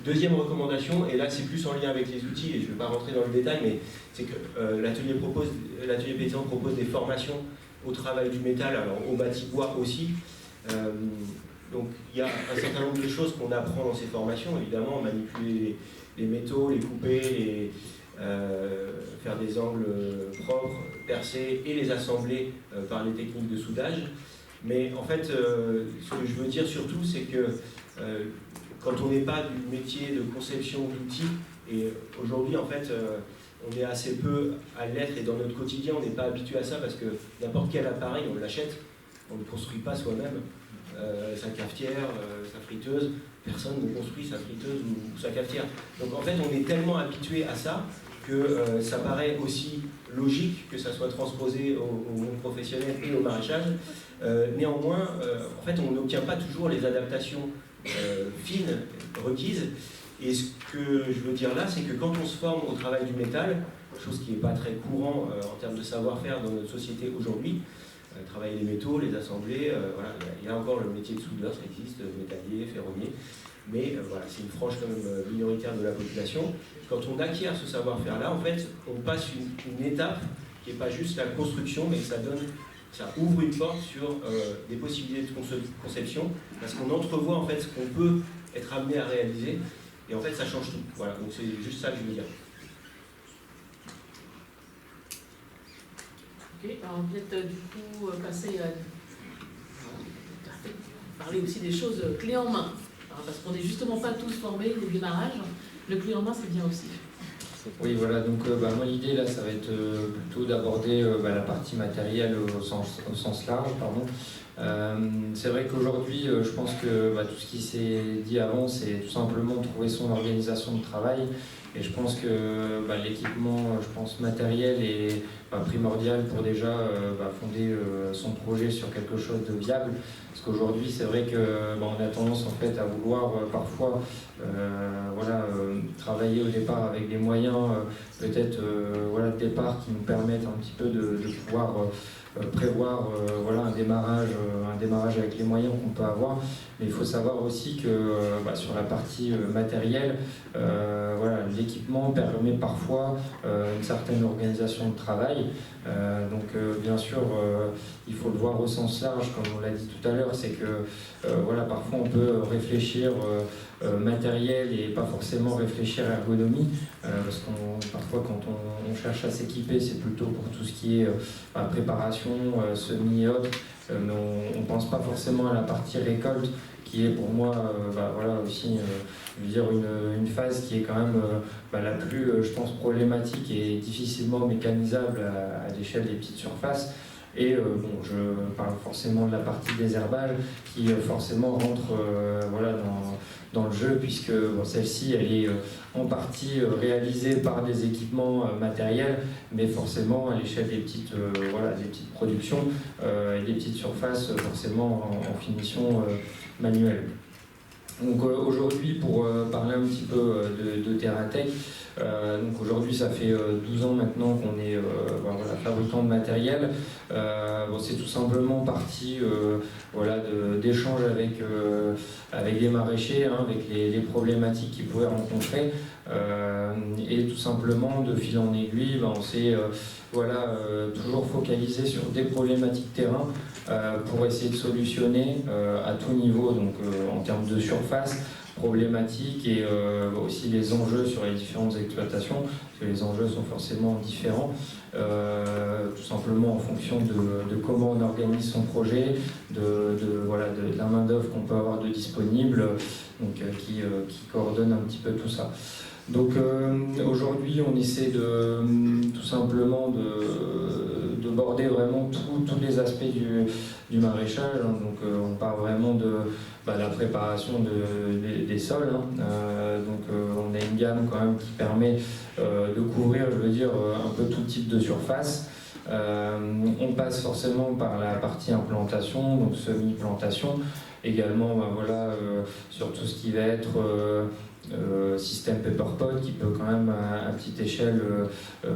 Deuxième recommandation, et là c'est plus en lien avec les outils, et je ne vais pas rentrer dans le détail, mais c'est que l'atelier paysan propose des formations au travail du métal, alors au bâti-bois aussi. Donc il y a un certain nombre de choses qu'on apprend dans ces formations, évidemment, manipuler les métaux, les couper, faire des angles propres, percer et les assembler par les techniques de soudage. Mais en fait, ce que je veux dire surtout, c'est que quand on n'est pas du métier de conception d'outils, et aujourd'hui en fait on est assez peu à l'être, et dans notre quotidien on n'est pas habitué à ça parce que n'importe quel appareil on l'achète, on ne le construit pas soi-même. Sa cafetière, sa friteuse, personne ne construit sa friteuse ou sa cafetière. Donc en fait on est tellement habitué à ça que ça paraît aussi logique que ça soit transposé au monde professionnel et au maraîchage. Néanmoins, en fait, on n'obtient pas toujours les adaptations fines requises. Et ce que je veux dire là, c'est que quand on se forme au travail du métal, chose qui n'est pas très courant en termes de savoir-faire dans notre société aujourd'hui, travailler les métaux, les assembler, voilà, il y a encore le métier de soudeur, ça existe, métallier, ferronnier, mais voilà, c'est une frange quand même minoritaire de la population. Quand on acquiert ce savoir-faire-là, en fait, on passe une étape qui n'est pas juste la construction, mais ça ouvre une porte sur des possibilités de conception, parce qu'on entrevoit en fait ce qu'on peut être amené à réaliser, et en fait ça change tout. Voilà, donc c'est juste ça que je veux dire. Ok, alors peut-être du coup passer à parler aussi des choses clés en main, alors, parce qu'on n'est justement pas tous formés au démarrage, le clé en main c'est bien aussi. Oui, voilà, donc moi l'idée là, ça va être plutôt d'aborder la partie matérielle au sens large, pardon. C'est vrai qu'aujourd'hui, je pense que tout ce qui s'est dit avant, c'est tout simplement trouver son organisation de travail. Et je pense que l'équipement, matériel est primordial pour déjà fonder son projet sur quelque chose de viable. Parce qu'aujourd'hui, c'est vrai qu'on a tendance en fait à vouloir parfois travailler au départ avec des moyens peut-être de départ qui nous permettent un petit peu de pouvoir prévoir un démarrage avec les moyens qu'on peut avoir. Mais il faut savoir aussi que sur la partie matérielle, l'équipement permet parfois une certaine organisation de travail. Bien sûr, il faut le voir au sens large, comme on l'a dit tout à l'heure, c'est que parfois on peut réfléchir matériel et pas forcément réfléchir ergonomie, parce que parfois quand on cherche à s'équiper, c'est plutôt pour tout ce qui est préparation, semis et autres, mais on ne pense pas forcément à la partie récolte, qui est pour moi aussi une phase qui est quand même la plus problématique et difficilement mécanisable à l'échelle des petites surfaces. Et je parle forcément de la partie désherbage qui forcément rentre dans le jeu, puisque celle-ci elle est en partie réalisée par des équipements matériels, mais forcément à l'échelle des petites productions et des petites surfaces forcément en finition manuelle. Donc aujourd'hui, pour parler un petit peu de TerraTech, donc aujourd'hui ça fait 12 ans maintenant qu'on est fabricant de matériel. C'est tout simplement parti d'échanges avec les maraîchers, avec les problématiques qu'ils pouvaient rencontrer, et tout simplement de fil en aiguille, on s'est toujours focalisé sur des problématiques terrain pour essayer de solutionner à tout niveau, donc en termes de surface, problématiques et aussi les enjeux sur les différentes exploitations, parce que les enjeux sont forcément différents, tout simplement en fonction de comment on organise son projet, de la main-d'œuvre qu'on peut avoir de disponible, donc qui coordonne un petit peu tout ça. Donc aujourd'hui, on essaie tout simplement de border vraiment tous les aspects du maraîchage. Donc on part vraiment de la préparation des sols. Donc on a une gamme quand même qui permet de couvrir, un peu tout type de surface. On passe forcément par la partie implantation, donc semi-plantation. Également, sur tout ce qui va être système Pepperpot, qui peut quand même à petite échelle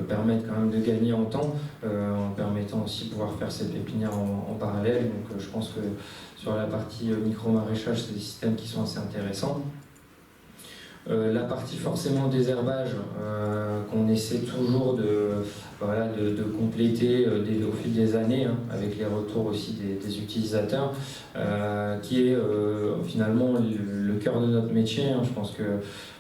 permettre quand même de gagner en temps, en permettant aussi de pouvoir faire cette pépinière en parallèle. Donc je pense que sur la partie micro-maraîchage, c'est des systèmes qui sont assez intéressants. La partie forcément désherbage qu'on essaie toujours de compléter au fil des années, avec les retours aussi des utilisateurs, qui est finalement le cœur de notre métier. Je pense que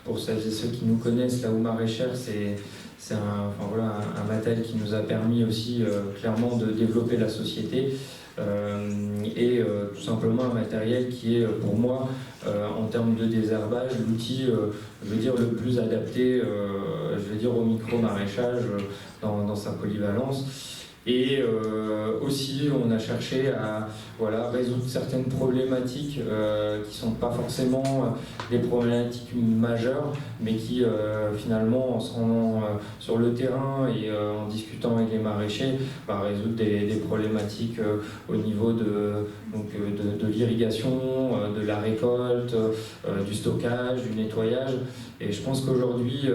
pour celles et ceux qui nous connaissent, la maraîchère, c'est un matériel qui nous a permis aussi clairement de développer la société. Et tout simplement un matériel qui est pour moi en termes de désherbage l'outil le plus adapté au micro-maraîchage dans sa polyvalence. Et aussi, on a cherché à résoudre certaines problématiques qui ne sont pas forcément des problématiques majeures, mais qui finalement, en se rendant sur le terrain et en discutant avec les maraîchers, résoudre des problématiques au niveau de l'irrigation, de la récolte, du stockage, du nettoyage. Et je pense qu'aujourd'hui,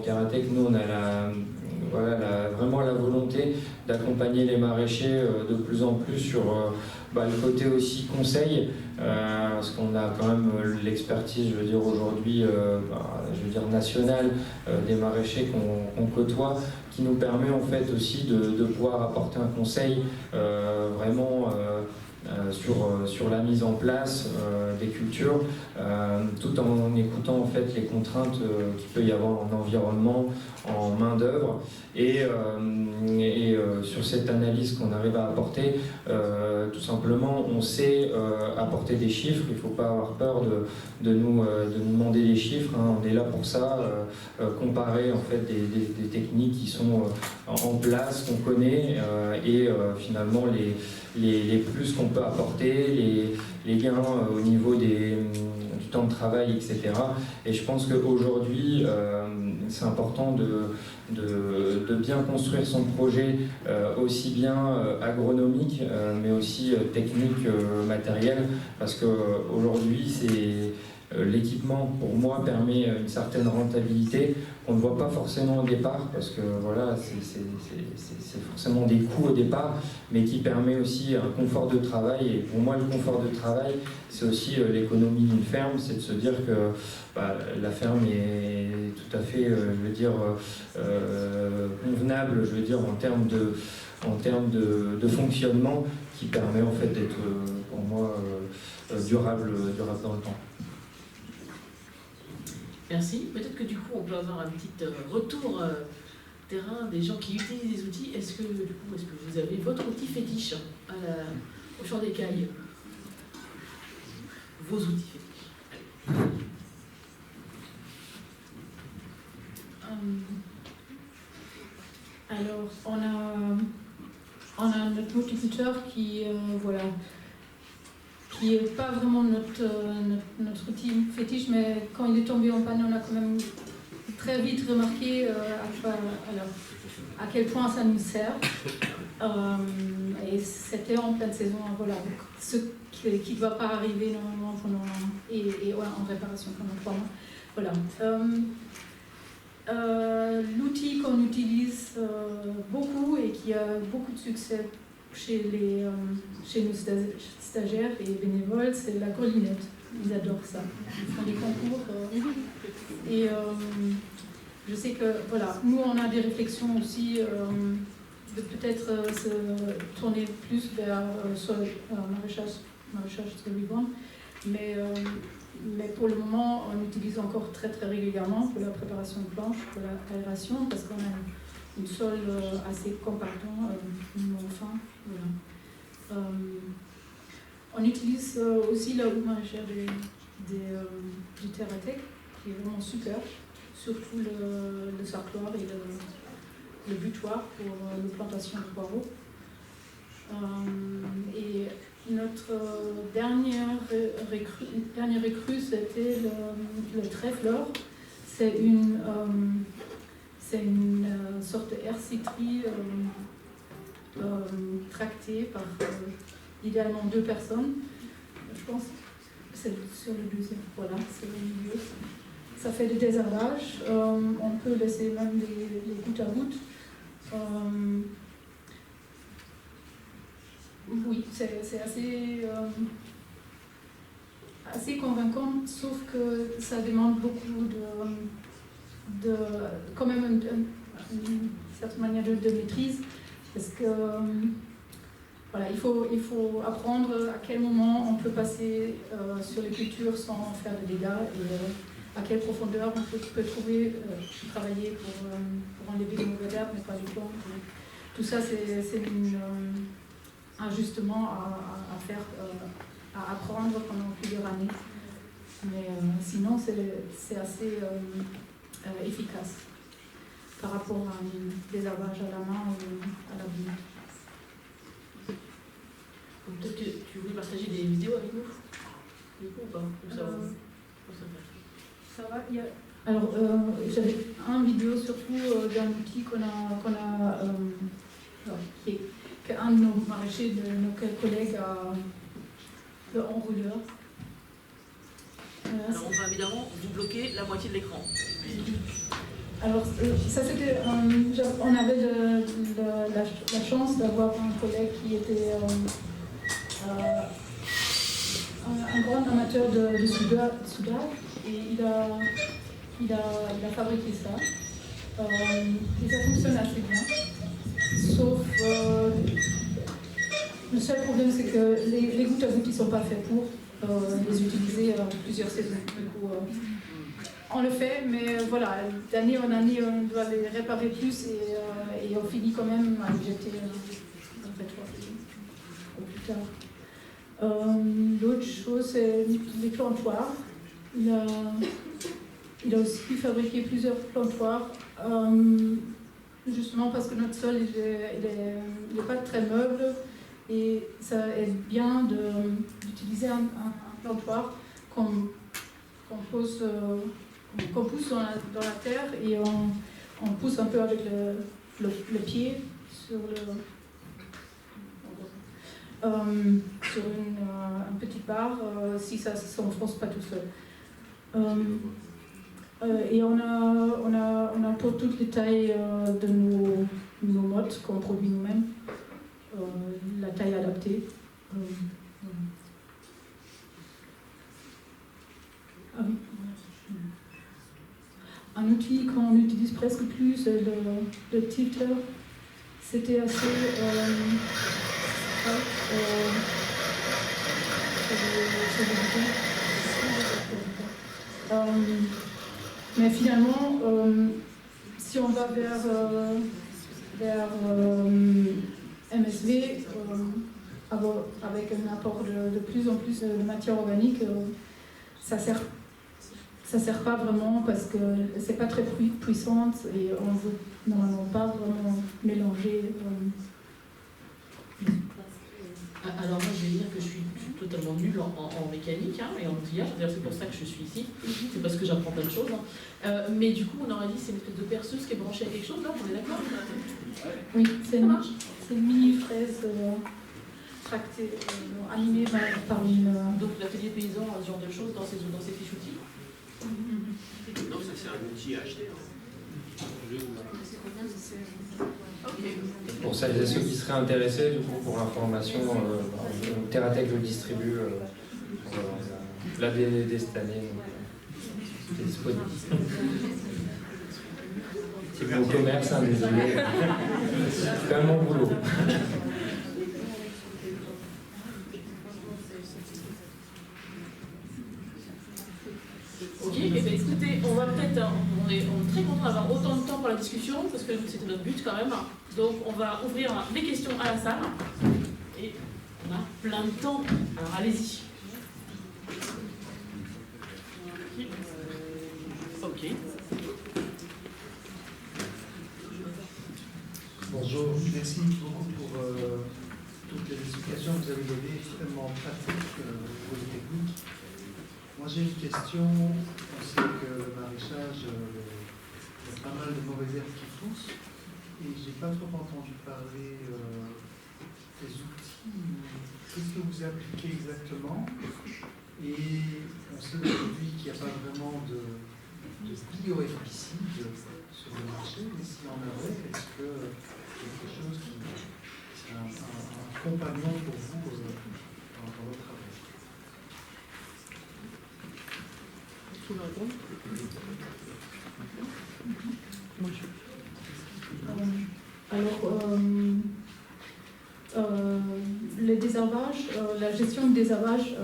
Terratech, nous, on a vraiment la volonté d'accompagner les maraîchers de plus en plus sur le côté aussi conseil, parce qu'on a quand même l'expertise, je veux dire, aujourd'hui, nationale des maraîchers qu'on côtoie, qui nous permet en fait aussi de pouvoir apporter un conseil vraiment sur la mise en place des cultures, tout en écoutant en fait les contraintes qu'il peut y avoir en environnement, en main d'œuvre, et sur cette analyse qu'on arrive à apporter, tout simplement, on sait apporter des chiffres. Il ne faut pas avoir peur de nous demander des chiffres, hein. On est là pour ça, comparer en fait des techniques qui sont en place, qu'on connaît, et finalement les plus qu'on peut apporter, les gains au niveau du temps de travail, etc. Et je pense qu'aujourd'hui, c'est important de bien construire son projet, aussi bien agronomique, mais aussi technique, matériel, parce qu'aujourd'hui, l'équipement, pour moi, permet une certaine rentabilité qu'on ne voit pas forcément au départ, parce que voilà, c'est forcément des coûts au départ, mais qui permet aussi un confort de travail. Et pour moi, le confort de travail, c'est aussi l'économie d'une ferme, c'est de se dire que la ferme est tout à fait, convenable, en termes de fonctionnement, qui permet en fait d'être, pour moi, durable dans le temps. Merci. Peut-être que du coup, on peut avoir un petit retour terrain des gens qui utilisent les outils. Est-ce que vous avez votre outil fétiche au Champ d'Écailles? Vos outils fétiches. Alors, on a notre moticulteur qui n'est pas vraiment notre outil fétiche, mais quand il est tombé en panne, on a quand même très vite remarqué à quel point ça nous sert. Et c'était en pleine saison, ce qui ne doit pas arriver normalement en réparation pendant 3 mois. Voilà. L'outil qu'on utilise beaucoup et qui a beaucoup de succès chez nos stagiaires et bénévoles, c'est la grelinette. Ils adorent ça. Ils font des concours. Et je sais que, nous, on a des réflexions aussi de peut-être se tourner plus vers maraîchage solvable. Mais pour le moment, on utilise encore très très régulièrement pour la préparation de planches, pour l'aération, parce qu'on a une sol assez compactant, fin. Voilà. On utilise aussi la houe maraîchère du Terratech, qui est vraiment super, surtout le sarcloir et le butoir pour la plantation de poireaux. Et notre dernière recrue, c'était le trèfle. C'est une sorte de herciterie tractée par idéalement 2 personnes. Je pense que c'est sur le deuxième. Voilà, c'est le milieu. Ça fait des désherbages. On peut laisser même les gouttes à gouttes. Oui, c'est assez convaincant, sauf que ça demande beaucoup de quand même une certaine manière de maîtrise, parce que il faut apprendre à quel moment on peut passer sur les cultures sans faire de dégâts et à quelle profondeur on peut travailler pour enlever les mauvaises herbes, mais pas du tout. Tout ça, c'est un ajustement à faire, à apprendre pendant plusieurs années. Mais sinon, c'est assez efficace par rapport à des désherbages à la main ou à la boule. partager des vidéos avec nous? Du coup, ou pas? Ou ça va? Ça va. Alors, j'avais une vidéo surtout d'un outil qu'un de nos maraîchers, de nos collègues, le enrouleur. Alors, on va évidemment vous bloquer la moitié de l'écran. Alors, ça c'était. On avait la chance d'avoir un collègue qui était un grand amateur de soudage et il a fabriqué ça. Et ça fonctionne assez bien. Sauf le seul problème, c'est que les gouttes à gouttes ne sont pas faits pour les utiliser plusieurs saisons. Du coup, on le fait, mais voilà, d'année en année, on doit les réparer plus et on finit quand même à les jeter après 3 saisons ou plus tard. L'autre chose, c'est les plantoirs. Il a aussi fabriqué plusieurs plantoirs, justement parce que notre sol il est pas très meuble et ça aide bien d'utiliser un plantoir qu'on pousse dans la terre et on pousse un peu avec le pied sur une petite barre si ça ne s'enfonce pas tout seul. Et on a pour toutes les tailles de nos mottes qu'on produit nous-mêmes, la taille adaptée. Ah oui. Un outil qu'on utilise presque plus, c'est le tilter. C'était assez... mais finalement, si on va vers MSV, avec un apport de plus en plus de matière organique, ça sert pas vraiment parce que c'est pas très puissante et on ne veut normalement pas vraiment mélanger. Alors moi je vais dire que je suis totalement nulle en mécanique et en outillage, d'ailleurs c'est pour ça que je suis ici, c'est parce que j'apprends plein de choses. Mais du coup on aurait dit c'est une espèce de perceuse qui est branchée à quelque chose là, on est d'accord? Oui, c'est une mini fraise tractée, animée par une... Donc l'atelier paysan a ce genre de choses dans ses fiches outils? Non, ça c'est un outil à acheter. Pour celles et ceux qui seraient intéressés, du coup, pour l'information, TerraTech le distribue là dès cette année. C'est disponible. C'est mon commerce, hein, désolé. C'est quand même mon boulot. Ok, et bien écoutez, on va peut-être, on est très content d'avoir autant de temps pour la discussion, parce que c'était notre but quand même. Donc on va ouvrir les questions à la salle. Et on a plein de temps, alors allez-y. Ok. Bonjour, merci beaucoup pour toutes les explications que vous avez données, extrêmement pratiques pour les techniques. Moi j'ai une question, on sait que le maraîchage, il y a pas mal de mauvaises herbes qui poussent, et j'ai pas trop entendu parler des outils. Qu'est-ce que vous appliquez exactement? Et on sait aujourd'hui qu'il n'y a pas vraiment de bioherbicides sur le marché, mais s'il y en avait, est-ce que quelque chose qui est un compagnon pour vous dans votre travail? Les désherbages, la gestion du désherbage,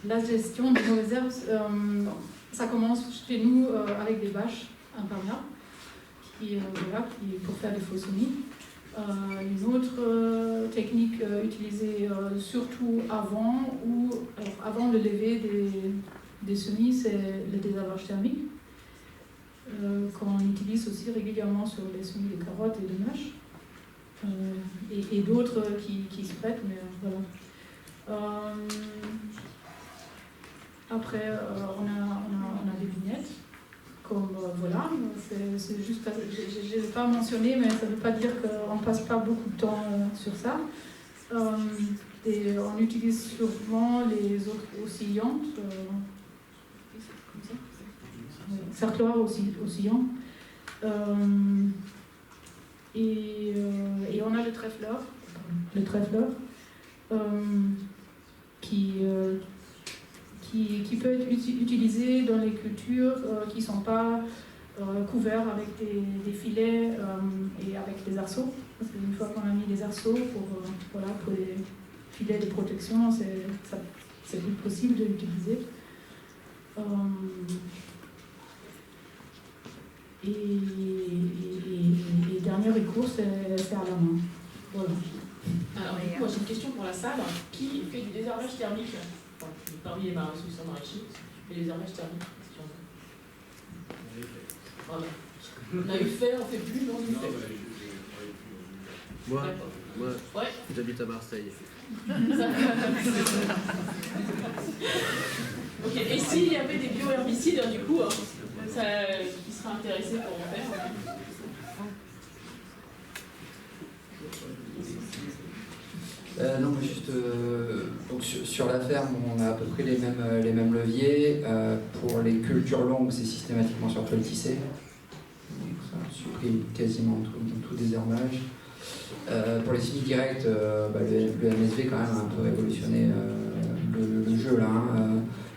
la gestion des mauvaises herbes, ça commence chez nous avec des bâches imperméables pour faire des faux semis. Une autre technique utilisée surtout avant le lever des semis, c'est le désherbage thermique, qu'on utilise aussi régulièrement sur les semis de carottes et de mâches, et d'autres qui se prêtent, mais voilà. Après, on a des vignettes. Comme voilà, c'est juste, je ne l'ai pas mentionné, mais ça ne veut pas dire qu'on ne passe pas beaucoup de temps sur ça. Et on utilise souvent les autres oscillantes, cercloirs oscillants. Et on a le trèfleur qui peut être utilisé dans les cultures qui ne sont pas couverts avec des filets et avec des arceaux. Parce qu'une fois qu'on a mis des arceaux pour les filets de protection, c'est plus possible de l'utiliser. Et dernier recours, c'est à la main. Voilà. Alors, du coup, moi j'ai une question pour la salle. Qui fait du désherbage thermique? Enfin, parmi les solutions maraîchers, et les désherbage thermique. Voilà. On a eu fait, on fait plus, non, on fait. Moi, ouais. J'habite à Marseille. Ok, et s'il y avait des bioherbicides, du coup, qui seraient intéressés pour en faire? Non, mais juste donc sur la ferme, on a à peu près les mêmes leviers. Pour les cultures longues, c'est systématiquement sur toile tissée. Ça supprime quasiment tout désherbage. Pour les semis directs, le MSV quand même a un peu révolutionné le jeu là.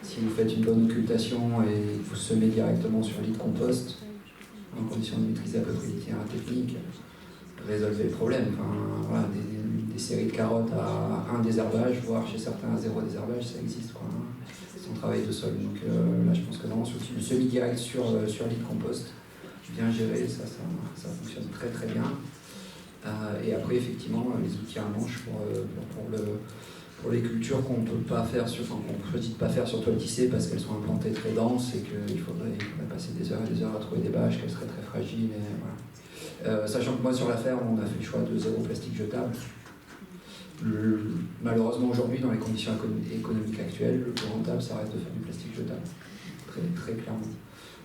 Si vous faites une bonne occultation et vous semez directement sur lit de compost, en condition de maîtriser à peu près l'itinéraire technique, résolvez le problème. Enfin, voilà, des séries de carottes à 1 désherbage, voire chez certains à 0 désherbage, ça existe, quoi, sans travail de sol. Donc là, je pense que vraiment, le semi-direct sur lit de compost, bien géré, ça fonctionne très très bien. Et après, effectivement, les outils à manche pour les cultures qu'on ne peut pas faire qu'on choisit de pas faire sur toile tissée parce qu'elles sont implantées très denses et qu'il faudrait passer des heures et des heures à trouver des bâches, qu'elles seraient très fragiles. Et voilà. Sachant que moi, sur la ferme, on a fait le choix de 0 plastique jetable. Malheureusement, aujourd'hui, dans les conditions économiques actuelles, le plus rentable, ça reste de faire du plastique jetable, très, très clairement.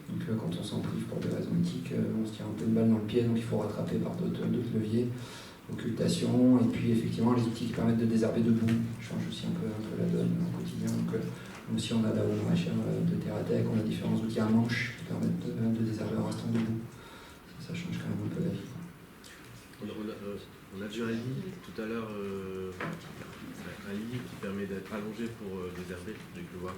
Donc quand on s'en prive pour des raisons éthiques, on se tire un peu une balle dans le pied, donc il faut rattraper par d'autres leviers, occultation, et puis effectivement les outils qui permettent de désherber debout changent aussi un peu la donne au quotidien. Donc nous aussi on a la maraîchère de TerraTech, on a différents outils à manche qui permettent de désherber en restant debout. Ça change quand même un peu la vie. On a vu un lit tout à l'heure, un lit qui permet d'être allongé pour désherber, j'ai pu voir.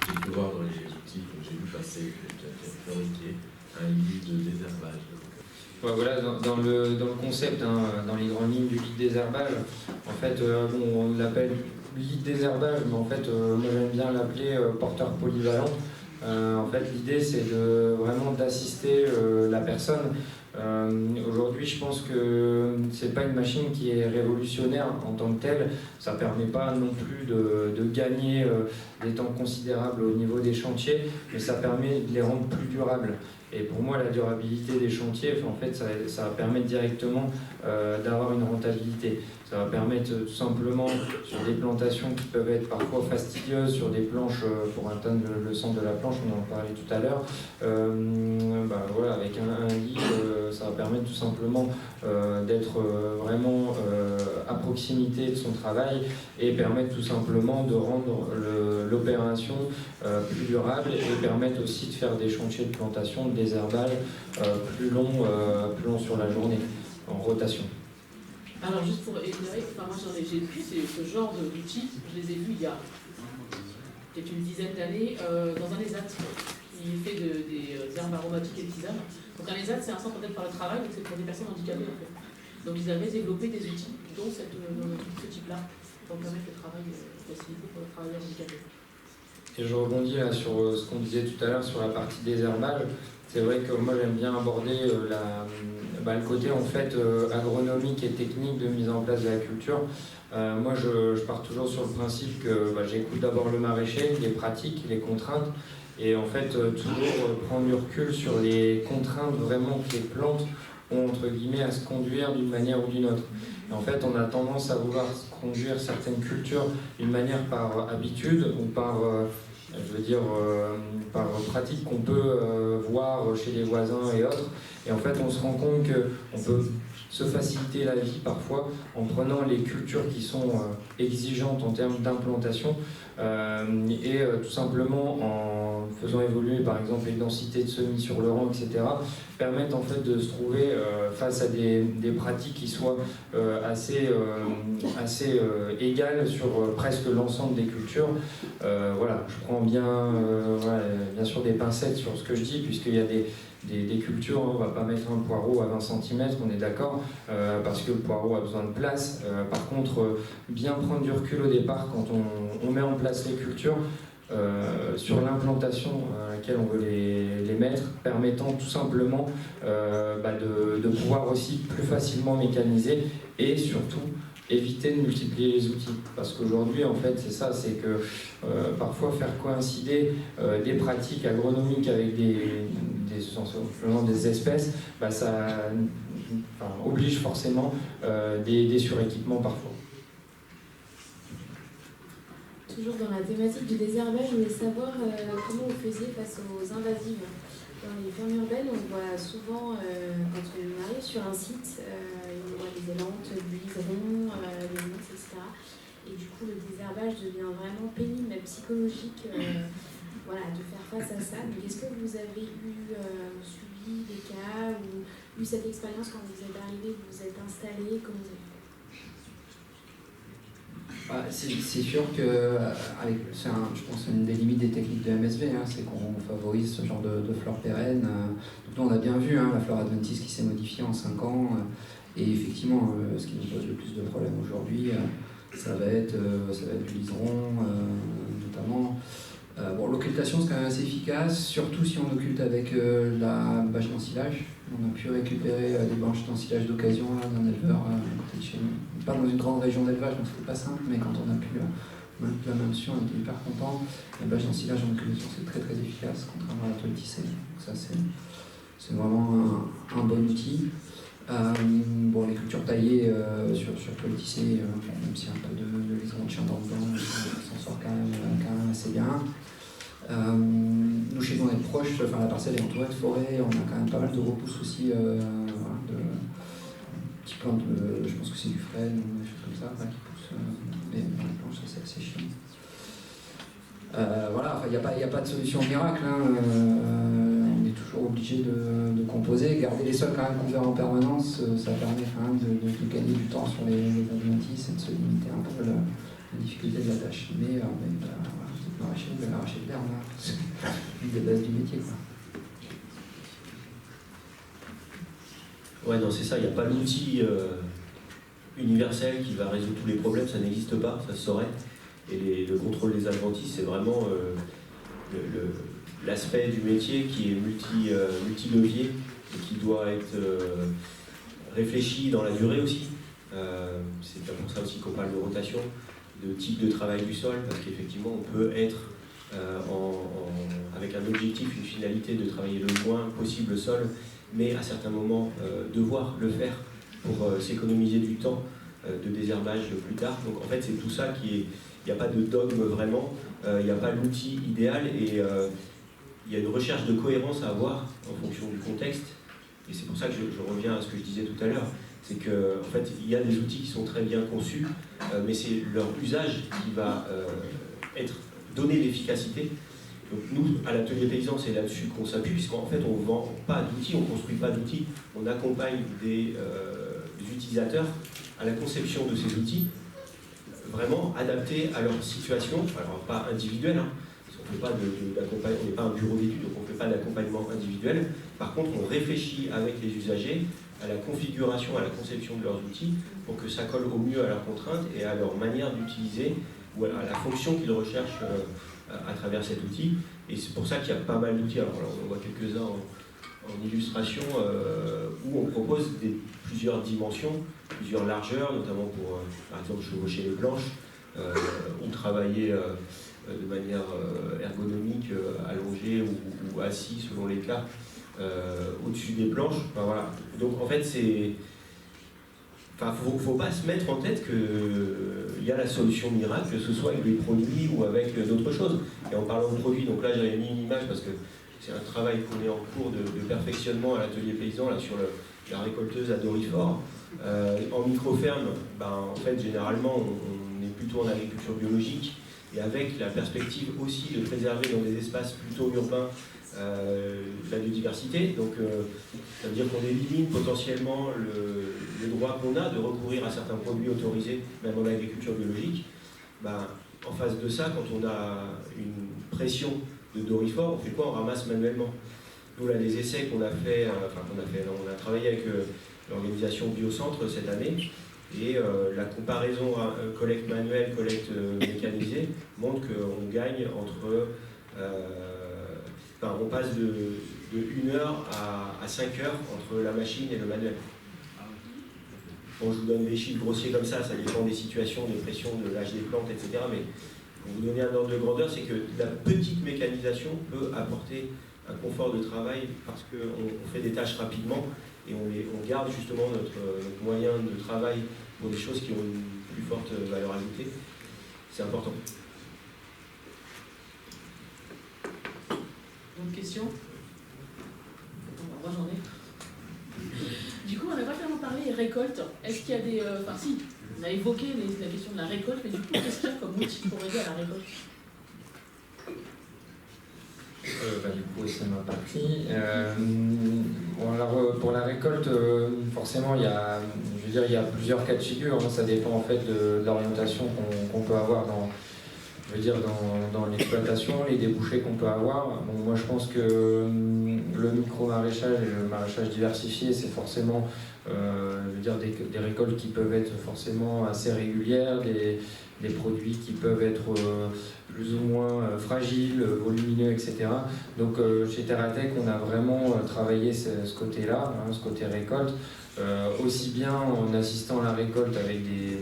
J'ai pu voir dans les outils que j'ai vu passer, qui a fabriqué un lit de désherbage. Ouais, voilà, dans le concept, dans les grandes lignes du lit de désherbage, en fait, on l'appelle lit de désherbage, mais en fait, moi j'aime bien l'appeler porteur polyvalent. En fait, l'idée c'est vraiment d'assister la personne. Aujourd'hui, je pense que c'est pas une machine qui est révolutionnaire en tant que telle. Ça permet pas non plus de gagner des temps considérables au niveau des chantiers, mais ça permet de les rendre plus durables. Et pour moi, la durabilité des chantiers, en fait, ça va permettre directement d'avoir une rentabilité. Ça va permettre tout simplement, sur des plantations qui peuvent être parfois fastidieuses, sur des planches pour atteindre le centre de la planche, on en parlait tout à l'heure, voilà, avec un lit, ça va permettre tout simplement d'être vraiment à proximité de son travail et permettre tout simplement de rendre l'opération plus durable et permettre aussi de faire des chantiers de plantation, de désherbage plus longs sur la journée, en rotation. Alors juste pour éclairer, moi j'ai vu ce genre d'outils, je les ai vus il y a peut-être une dizaine d'années dans un ESAT qui fait des herbes aromatiques et des tisanes. Donc un ESAT c'est un centre d'aide par le travail, donc c'est pour des personnes handicapées en fait. Donc ils avaient développé des outils, dont ce type-là, pour permettre le travail facilité pour le travail handicapé. Et je rebondis là sur ce qu'on disait tout à l'heure sur la partie désherbage. C'est vrai que moi j'aime bien aborder le côté en fait agronomique et technique de mise en place de la culture. Moi je pars toujours sur le principe que j'écoute d'abord le maraîcher, les pratiques, les contraintes, et en fait toujours prendre du recul sur les contraintes vraiment que les plantes ont entre guillemets à se conduire d'une manière ou d'une autre. Et en fait, on a tendance à vouloir conduire certaines cultures d'une manière par habitude ou par, par pratique qu'on peut voir chez les voisins et autres. Et en fait, on se rend compte qu'on peut se faciliter la vie parfois en prenant les cultures qui sont exigeantes en termes d'implantation et tout simplement en faisant évoluer par exemple les densités de semis sur le rang, etc., permettent en fait de se trouver face à des pratiques qui soient assez égales sur presque l'ensemble des cultures. Voilà, je prends bien sûr des pincettes sur ce que je dis, puisqu'il y a des cultures, on ne va pas mettre un poireau à 20 cm, on est d'accord, parce que le poireau a besoin de place. Par contre, bien prendre du recul au départ quand on met en place les cultures, sur l'implantation à laquelle on veut les mettre, permettant tout simplement de pouvoir aussi plus facilement mécaniser et surtout éviter de multiplier les outils. Parce qu'aujourd'hui, en fait, c'est ça, c'est que parfois faire coïncider des pratiques agronomiques avec des espèces, ça oblige forcément des suréquipements parfois. Toujours dans la thématique du désherbage, je voulais savoir comment vous faisiez face aux invasives. Dans les fermes urbaines, on voit souvent, quand on arrive sur un site, on voit des élantes, du liseron, des mousses, etc. Et du coup, le désherbage devient vraiment pénible, même psychologique, de faire face à ça. Donc, est-ce que vous avez suivi des cas ou eu cette expérience quand vous êtes arrivé, vous vous êtes installé, comment vous avez fait? C'est sûr que je pense une des limites des techniques de MSV, c'est qu'on favorise ce genre de flore pérenne. Donc nous, on a bien vu la flore adventice qui s'est modifiée en 5 ans. Et effectivement, ce qui nous pose le plus de problèmes aujourd'hui, ça va être du liseron, notamment. L'occultation, c'est quand même assez efficace, surtout si on occulte avec la bâche d'ensilage. On a pu récupérer des bâches d'ensilage d'occasion d'un éleveur à côté de chez nous. Pas dans une grande région d'élevage, donc c'était pas simple, mais quand on a pu mettre la main dessus, on était hyper content. La bâche d'ensilage en occultation, c'est très très efficace, contrairement à la toile tissée. Donc ça, c'est vraiment un bon outil. Les cultures taillées sur toile tissée, même s'il y a un peu de liseron de chien dans le dedans, on s'en sort quand même assez bien. Nous, chez nous, on est proche, la parcelle est entourée de forêt, on a quand même pas mal de repousses aussi, de petits plantes, je pense que c'est du frêne ou des choses comme ça, qui poussent, mais dans les planches, c'est assez chiant. Il n'y a pas de solution miracle, on est toujours obligé de composer, garder les sols quand même couverts en permanence, ça permet quand même de gagner du temps sur les adventices et de se limiter un peu la difficulté de la tâche. Mais vous allez arracher de l'herbe, c'est une des bases du métier, quoi. Ouais, non, c'est ça, il n'y a pas l'outil universel qui va résoudre tous les problèmes, ça n'existe pas, ça se saurait. Et le contrôle des adventices, c'est vraiment l'aspect du métier qui est multi-levier et qui doit être réfléchi dans la durée aussi. C'est pour ça aussi qu'on parle de rotation, de type de travail du sol, parce qu'effectivement on peut être avec un objectif, une finalité de travailler le moins possible le sol, mais à certains moments devoir le faire pour s'économiser du temps de désherbage plus tard. Donc en fait c'est tout ça qui est... Il n'y a pas de dogme vraiment, il n'y a pas l'outil idéal et il y a une recherche de cohérence à avoir en fonction du contexte. Et c'est pour ça que je reviens à ce que je disais tout à l'heure, c'est qu'en fait il y a des outils qui sont très bien conçus, mais c'est leur usage qui va donner l'efficacité. Donc nous, à l'atelier paysan, c'est là-dessus qu'on s'appuie, puisqu'en fait on ne vend pas d'outils, on ne construit pas d'outils, on accompagne des utilisateurs à la conception de ces outils, vraiment adaptés à leur situation, alors pas individuelle, on n'est pas un bureau d'études, donc on ne fait pas d'accompagnement individuel. Par contre, on réfléchit avec les usagers à la configuration, à la conception de leurs outils pour que ça colle au mieux à leurs contraintes et à leur manière d'utiliser ou à la fonction qu'ils recherchent à travers cet outil. Et c'est pour ça qu'il y a pas mal d'outils. Alors là, on en voit quelques-uns en illustration où on propose plusieurs dimensions, plusieurs largeurs, notamment pour, par exemple, chevaucher les planches. ou travailler de manière ergonomique, allongé ou assis selon les cas, au-dessus des planches. Enfin, voilà. Donc en fait, faut pas se mettre en tête qu'il y a la solution miracle, que ce soit avec les produits ou avec d'autres choses. Et en parlant de produits, donc là j'avais mis une image parce que c'est un travail qu'on est en cours de perfectionnement à l'atelier paysan là, sur la récolteuse à Dorifort. En micro-ferme, en fait, généralement, on est plutôt en agriculture biologique et avec la perspective aussi de préserver dans des espaces plutôt urbains la biodiversité. Donc, ça veut dire qu'on élimine potentiellement le droit qu'on a de recourir à certains produits autorisés, même en agriculture biologique. En face de ça, quand on a une pression de Dorifort, on fait quoi? On ramasse manuellement. Nous, là, les essais qu'on a fait, on a travaillé avec l'organisation Biocentre cette année, et la comparaison collecte manuelle, collecte mécanisée montre qu'on gagne entre... on passe de 1 heure à 5 heures entre la machine et le manuel. Bon, je vous donne des chiffres grossiers comme ça dépend des situations, des pressions, de l'âge des plantes, etc. Mais pour vous donner un ordre de grandeur, c'est que la petite mécanisation peut apporter un confort de travail parce qu'on fait des tâches rapidement et on garde justement notre moyen de travail pour des choses qui ont une plus forte valeur ajoutée. C'est important. D'autres questions? Moi j'en ai. Du coup, on n'a pas tellement parlé récolte. Est-ce qu'il y a des... si, on a évoqué la question de la récolte, mais du coup, qu'est-ce qu'il y a comme outil pour aider à la récolte? Du coup, c'est ma partie. Pour la récolte, forcément, il y a plusieurs cas de figure. Hein. Ça dépend en fait de l'orientation qu'on peut avoir dans l'exploitation, les débouchés qu'on peut avoir. Bon, moi, je pense que le micro-maraîchage et le maraîchage diversifié, c'est forcément des récoltes qui peuvent être forcément assez régulières, des produits qui peuvent être plus ou moins fragiles, volumineux, etc. Donc chez Terratech, on a vraiment travaillé ce côté-là, ce côté récolte, aussi bien en assistant à la récolte avec des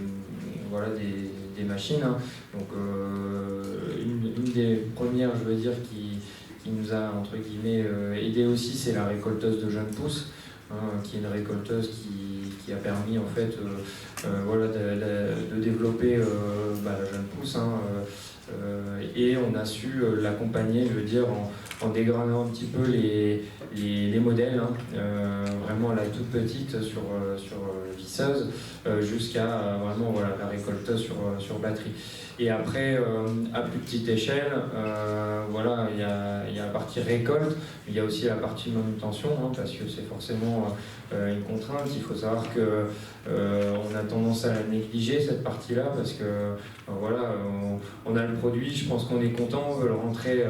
machines. Hein. Donc une des premières, je veux dire, qui nous a entre guillemets aidé aussi, c'est la récolteuse de jeunes pousses, qui est une récolteuse qui a permis en fait de développer la jeune pousse. Et on a su l'accompagner, je veux dire, en dégradant un petit peu les modèles, vraiment à la toute petite sur visseuse, jusqu'à vraiment la récolteuse sur batterie. Et après, à plus petite échelle, il y a la partie récolte, il y a aussi la partie manutention, parce que c'est forcément une contrainte. Il faut savoir que on a tendance à la négliger, cette partie-là, parce que on a le produit, je pense qu'on est content, on veut le rentrer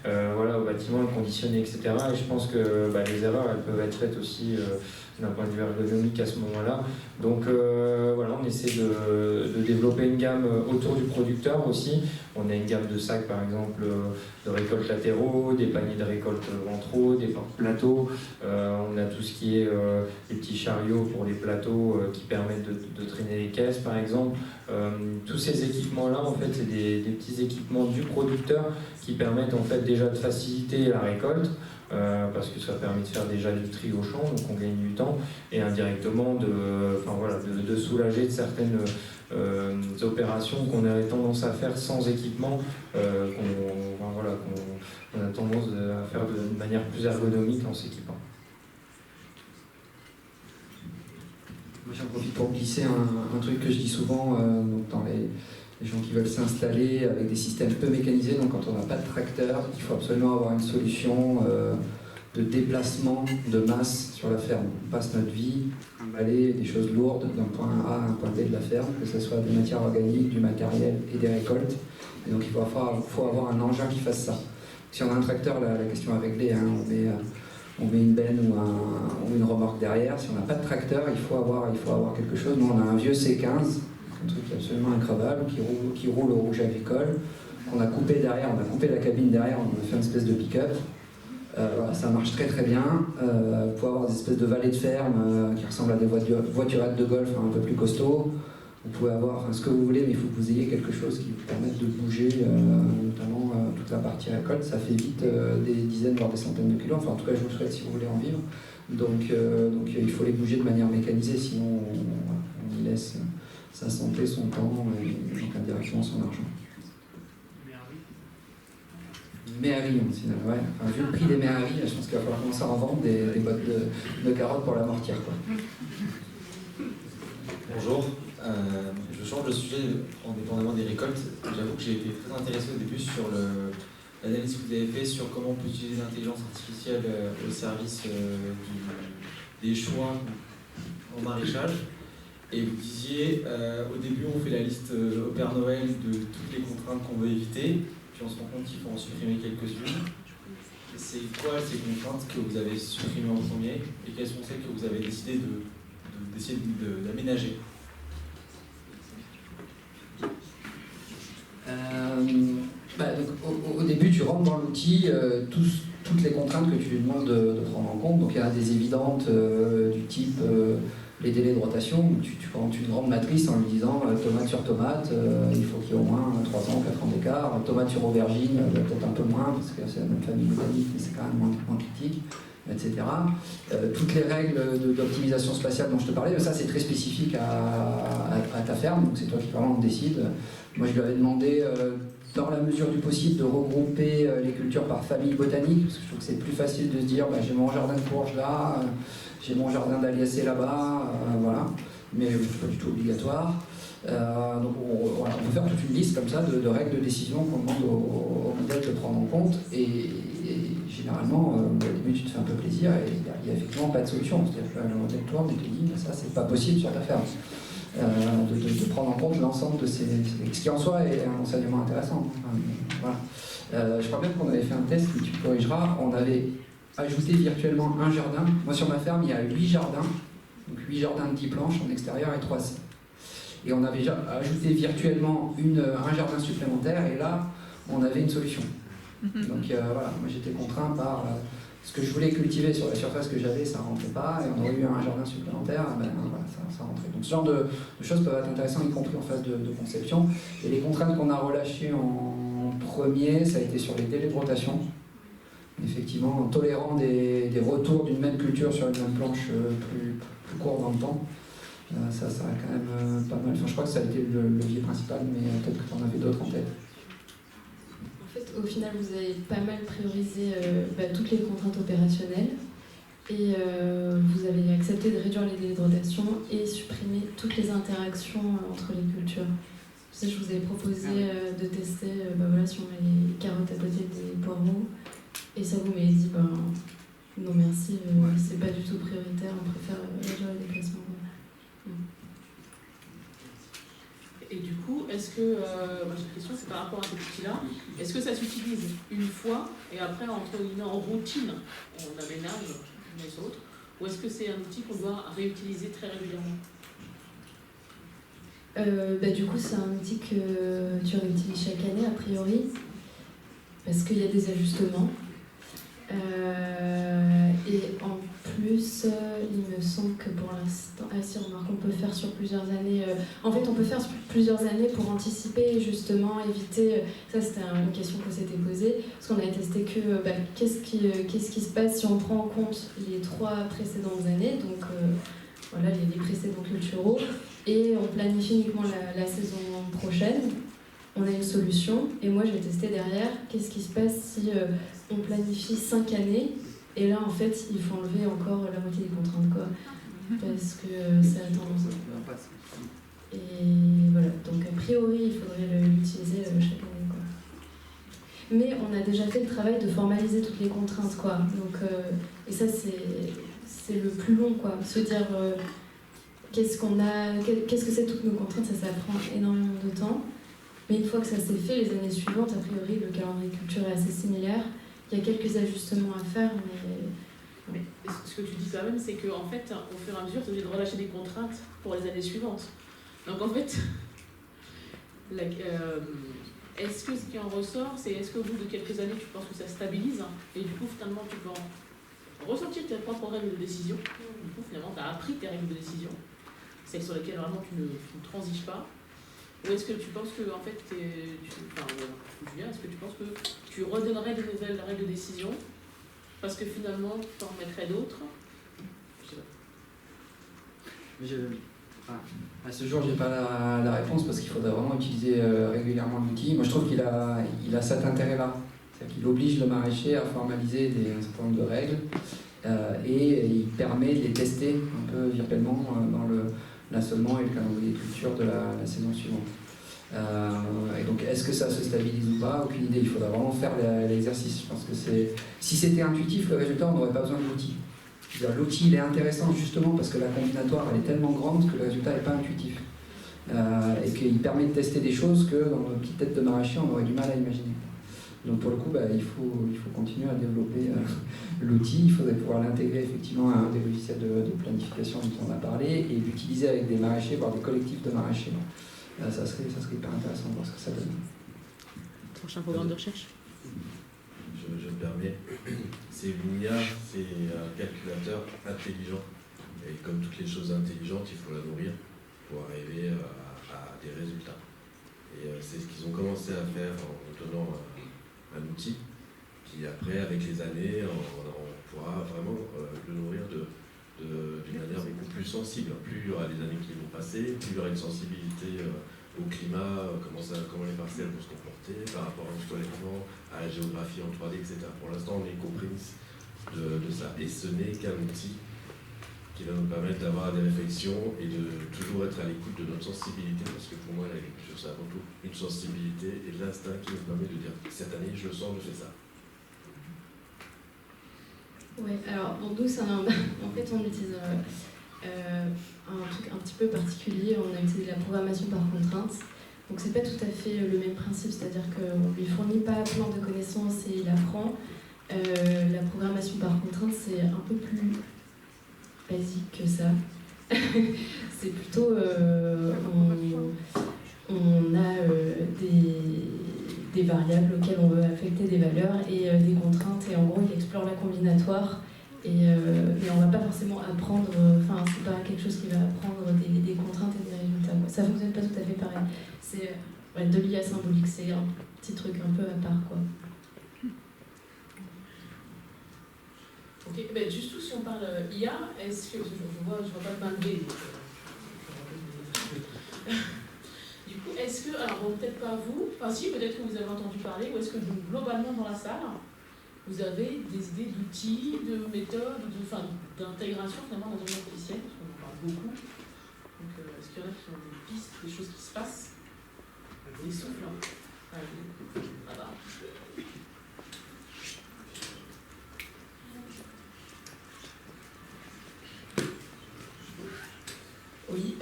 au bâtiment, le conditionner, etc. Et je pense que les erreurs, elles peuvent être faites aussi d'un point de vue ergonomique à ce moment-là. Donc on essaie de développer une gamme autour du producteur aussi. On a une gamme de sacs, par exemple, de récoltes latéraux, des paniers de récolte ventraux, des porte-plateaux. On a tout ce qui est les petits chariots pour les plateaux qui permettent de traîner les caisses, par exemple. Tous ces équipements-là, en fait, c'est des petits équipements du producteur qui permettent en fait déjà de faciliter la récolte. Parce que ça permet de faire déjà du tri au champ, donc on gagne du temps, et indirectement de soulager de certaines opérations qu'on avait tendance à faire sans équipement, qu'on a tendance à faire de manière plus ergonomique en s'équipant. Moi j'en profite pour glisser un truc que je dis souvent dans les gens qui veulent s'installer avec des systèmes peu mécanisés. Donc quand on n'a pas de tracteur, il faut absolument avoir une solution de déplacement de masse sur la ferme. On passe notre vie à emballer des choses lourdes d'un point A à un point B de la ferme, que ce soit des matières organiques, du matériel et des récoltes. Et donc il faut avoir un engin qui fasse ça. Si on a un tracteur, la question est réglée. On met une benne ou une remorque derrière. Si on n'a pas de tracteur, il faut avoir quelque chose. Nous, on a un vieux C15, un truc absolument incroyable, qui roule au rouge agricole. On a coupé derrière, on a coupé la cabine derrière, on a fait une espèce de pick-up. Ça marche très très bien. Pour avoir des espèces de vallées de ferme qui ressemblent à des voiturettes de golf un peu plus costauds. Vous pouvez avoir ce que vous voulez, mais il faut que vous ayez quelque chose qui vous permette de bouger, notamment toute la partie récolte. Ça fait vite des dizaines, voire des centaines de kilos. Enfin, en tout cas, je vous le souhaite si vous voulez en vivre. Donc il faut les bouger de manière mécanisée, sinon on y laisse sa santé, son temps et donc indirectement son argent. Méhari, on signale, ouais. Enfin, vu le prix des méharis, je pense qu'il va falloir commencer à en vendre des bottes de carottes pour l'amortir, quoi. Bonjour, je change de sujet en dépendamment des récoltes. J'avoue que j'ai été très intéressé au début sur l'analyse que vous avez fait sur comment on peut utiliser l'intelligence artificielle au service des choix en maraîchage. Et vous disiez, au début on fait la liste au Père Noël de toutes les contraintes qu'on veut éviter, puis on se rend compte qu'il faut en supprimer quelques-unes. C'est quoi ces contraintes que vous avez supprimées en premier et quelles sont celles que vous avez décidé d'essayer d'aménager? Au début, tu rentres dans l'outil, toutes les contraintes que tu lui demandes de prendre en compte. Donc il y a des évidentes du type les délais de rotation. Tu prends une grande matrice en lui disant tomate sur tomate, il faut qu'il y ait au moins 3 ans, 4 ans d'écart. Tomate sur aubergine, peut-être un peu moins parce que c'est la même famille botanique, mais c'est quand même moins critique, etc. Toutes les règles d'optimisation spatiale dont je te parlais, ça c'est très spécifique à ta ferme, donc c'est toi qui vraiment décides. Moi je lui avais demandé, dans la mesure du possible, de regrouper les cultures par famille botanique, parce que je trouve que c'est plus facile de se dire j'ai mon jardin de courge là, j'ai mon jardin d'aliacées là-bas, voilà, mais c'est pas du tout obligatoire. Donc on peut faire toute une liste comme ça de règles de décision qu'on demande au modèle de prendre en compte, et généralement au début tu te fais un peu plaisir et il n'y a effectivement pas de solution. C'est-à-dire que le modèle tourne et te dit ça c'est pas possible sur ta ferme. De prendre en compte l'ensemble de ce qui en soi est un enseignement intéressant. Voilà. Je crois même qu'on avait fait un test, que tu corrigeras, on avait ajouté virtuellement un jardin. Moi sur ma ferme il y a 8 jardins, donc 8 jardins de 10 planches en extérieur et 3 et on avait déjà ajouté virtuellement un jardin supplémentaire et là on avait une solution. Donc voilà, moi j'étais contraint par ce que je voulais cultiver sur la surface que j'avais, ça ne rentrait pas, et on aurait eu un jardin supplémentaire, voilà, ça rentrait. Donc ce genre de choses peuvent être intéressantes, y compris en phase de conception. Et les contraintes qu'on a relâchées en premier, ça a été sur les délais de rotation. Effectivement, en tolérant des retours d'une même culture sur une même planche plus court dans le temps. Ça a quand même pas mal. Enfin, je crois que ça a été le levier principal, mais peut-être que tu en avais d'autres en tête. En fait, au final, vous avez pas mal priorisé toutes les contraintes opérationnelles et vous avez accepté de réduire les délais de rotation et supprimer toutes les interactions entre les cultures. Je vous avais proposé de tester si on met les carottes à côté des poireaux et ça vous m'avez dit non merci, c'est pas du tout prioritaire, on préfère réduire les déplacements. Et du coup, est-ce que, j'ai une question, c'est par rapport à cet outil-là, est-ce que ça s'utilise une fois et après, entre guillemets, en routine, on aménage les autres, ou est-ce que c'est un outil qu'on doit réutiliser très régulièrement? Du coup, c'est un outil que tu réutilises chaque année, a priori, parce qu'il y a des ajustements. Et en plus, il me semble que pour l'instant, remarque, on peut faire sur plusieurs années. En fait, on peut faire sur plusieurs années pour anticiper et justement éviter. Ça, c'était une question qu'on s'était posée, parce qu'on avait testé que qu'est-ce qui se passe si on prend en compte les 3 précédentes années, donc voilà, les précédents culturaux, et on planifie uniquement la saison prochaine. On a une solution, et moi j'ai testé derrière qu'est-ce qui se passe si on planifie 5 années, et là en fait il faut enlever encore la moitié des contraintes, quoi, parce que ça a tendance à... Et voilà, donc a priori il faudrait l'utiliser chaque année, quoi. Mais on a déjà fait le travail de formaliser toutes les contraintes, quoi, donc, et ça c'est le plus long, quoi, se dire qu'est-ce que c'est toutes nos contraintes, ça prend énormément de temps. Mais une fois que ça s'est fait, les années suivantes, a priori, le calendrier culture est assez similaire. Il y a quelques ajustements à faire, mais ce que tu dis quand même, c'est qu'en fait, au fur et à mesure, tu es obligé de relâcher des contraintes pour les années suivantes. Donc en fait, est-ce que ce qui en ressort, c'est est-ce qu'au bout de quelques années, tu penses que ça stabilise, et du coup, finalement, tu peux ressentir tes propres règles de décision. Du coup, finalement, tu as appris tes règles de décision. celles sur lesquelles vraiment tu ne transiges pas? Ou est-ce que tu penses que, en fait, Julien, est-ce que tu penses que tu redonnerais de nouvelles règles de décision parce que finalement, tu en mettrais d'autres? Je sais pas. À ce jour, j'ai pas la réponse parce qu'il faudrait vraiment utiliser régulièrement l'outil. Moi, je trouve qu'il a cet intérêt-là. C'est-à-dire qu'il oblige le maraîcher à formaliser un certain nombre de règles et il permet de les tester un peu virtuellement dans l'assolement et le calendrier de culture de la saison suivante. Et donc, est-ce que ça se stabilise ou pas? Aucune idée. Il faudra vraiment faire l'exercice. Je pense que si c'était intuitif, le résultat, on n'aurait pas besoin de l'outil. L'outil, il est intéressant justement parce que la combinatoire, elle est tellement grande que le résultat n'est pas intuitif. Et qu'il permet de tester des choses que dans notre petite tête de maraîcher, on aurait du mal à imaginer. Donc pour le coup, il faut continuer à développer l'outil. Il faudrait pouvoir l'intégrer effectivement à un des logiciels de planification dont on a parlé et l'utiliser avec des maraîchers, voire des collectifs de maraîchers. Ça serait hyper intéressant de voir ce que ça donne. Prochain programme de recherche. Je me permets. C'est une IA, c'est un calculateur intelligent. Et comme toutes les choses intelligentes, il faut la nourrir pour arriver à des résultats. Et c'est ce qu'ils ont commencé à faire en donnant un outil qui après, avec les années, on pourra vraiment le nourrir d'une manière beaucoup plus sensible. Plus il y aura des années qui vont passer, plus il y aura une sensibilité au climat, comment les parcelles vont se comporter par rapport à l'ensoleillement, à la géographie en 3D, etc. Pour l'instant, on est compris de ça. Et ce n'est qu'un outil qui va nous permettre d'avoir des réflexions et de toujours être à l'écoute de notre sensibilité, parce que pour moi, l'agriculture, c'est avant tout une sensibilité et l'instinct qui nous permet de dire cette année, je le sens, je fais ça. Oui, alors pour nous, en fait, on utilise un truc un petit peu particulier. On a utilisé la programmation par contrainte. Donc c'est pas tout à fait le même principe, c'est-à-dire qu'on lui fournit pas plein de connaissances et il apprend. La programmation par contrainte, c'est un peu plus basique que ça. C'est plutôt on a des variables auxquelles on veut affecter des valeurs et des contraintes, et en gros il explore la combinatoire mais on va pas forcément apprendre, c'est pas quelque chose qui va apprendre des contraintes et des résultats. Ça fonctionne pas tout à fait pareil. C'est de l'IA symbolique, c'est un petit truc un peu à part, quoi. Ok, juste si on parle IA, est-ce que je vois pas de main levée. Du coup, est-ce que, alors bon, peut-être pas vous, enfin si, peut-être que vous avez entendu parler, ou est-ce que globalement dans la salle, vous avez des idées d'outils, de méthodes, d'intégration finalement dans le monde logiciel, parce qu'on en parle beaucoup. Donc, est-ce qu'il y en a qui ont des pistes, des choses qui se passent, des souffles? Voilà. Oui,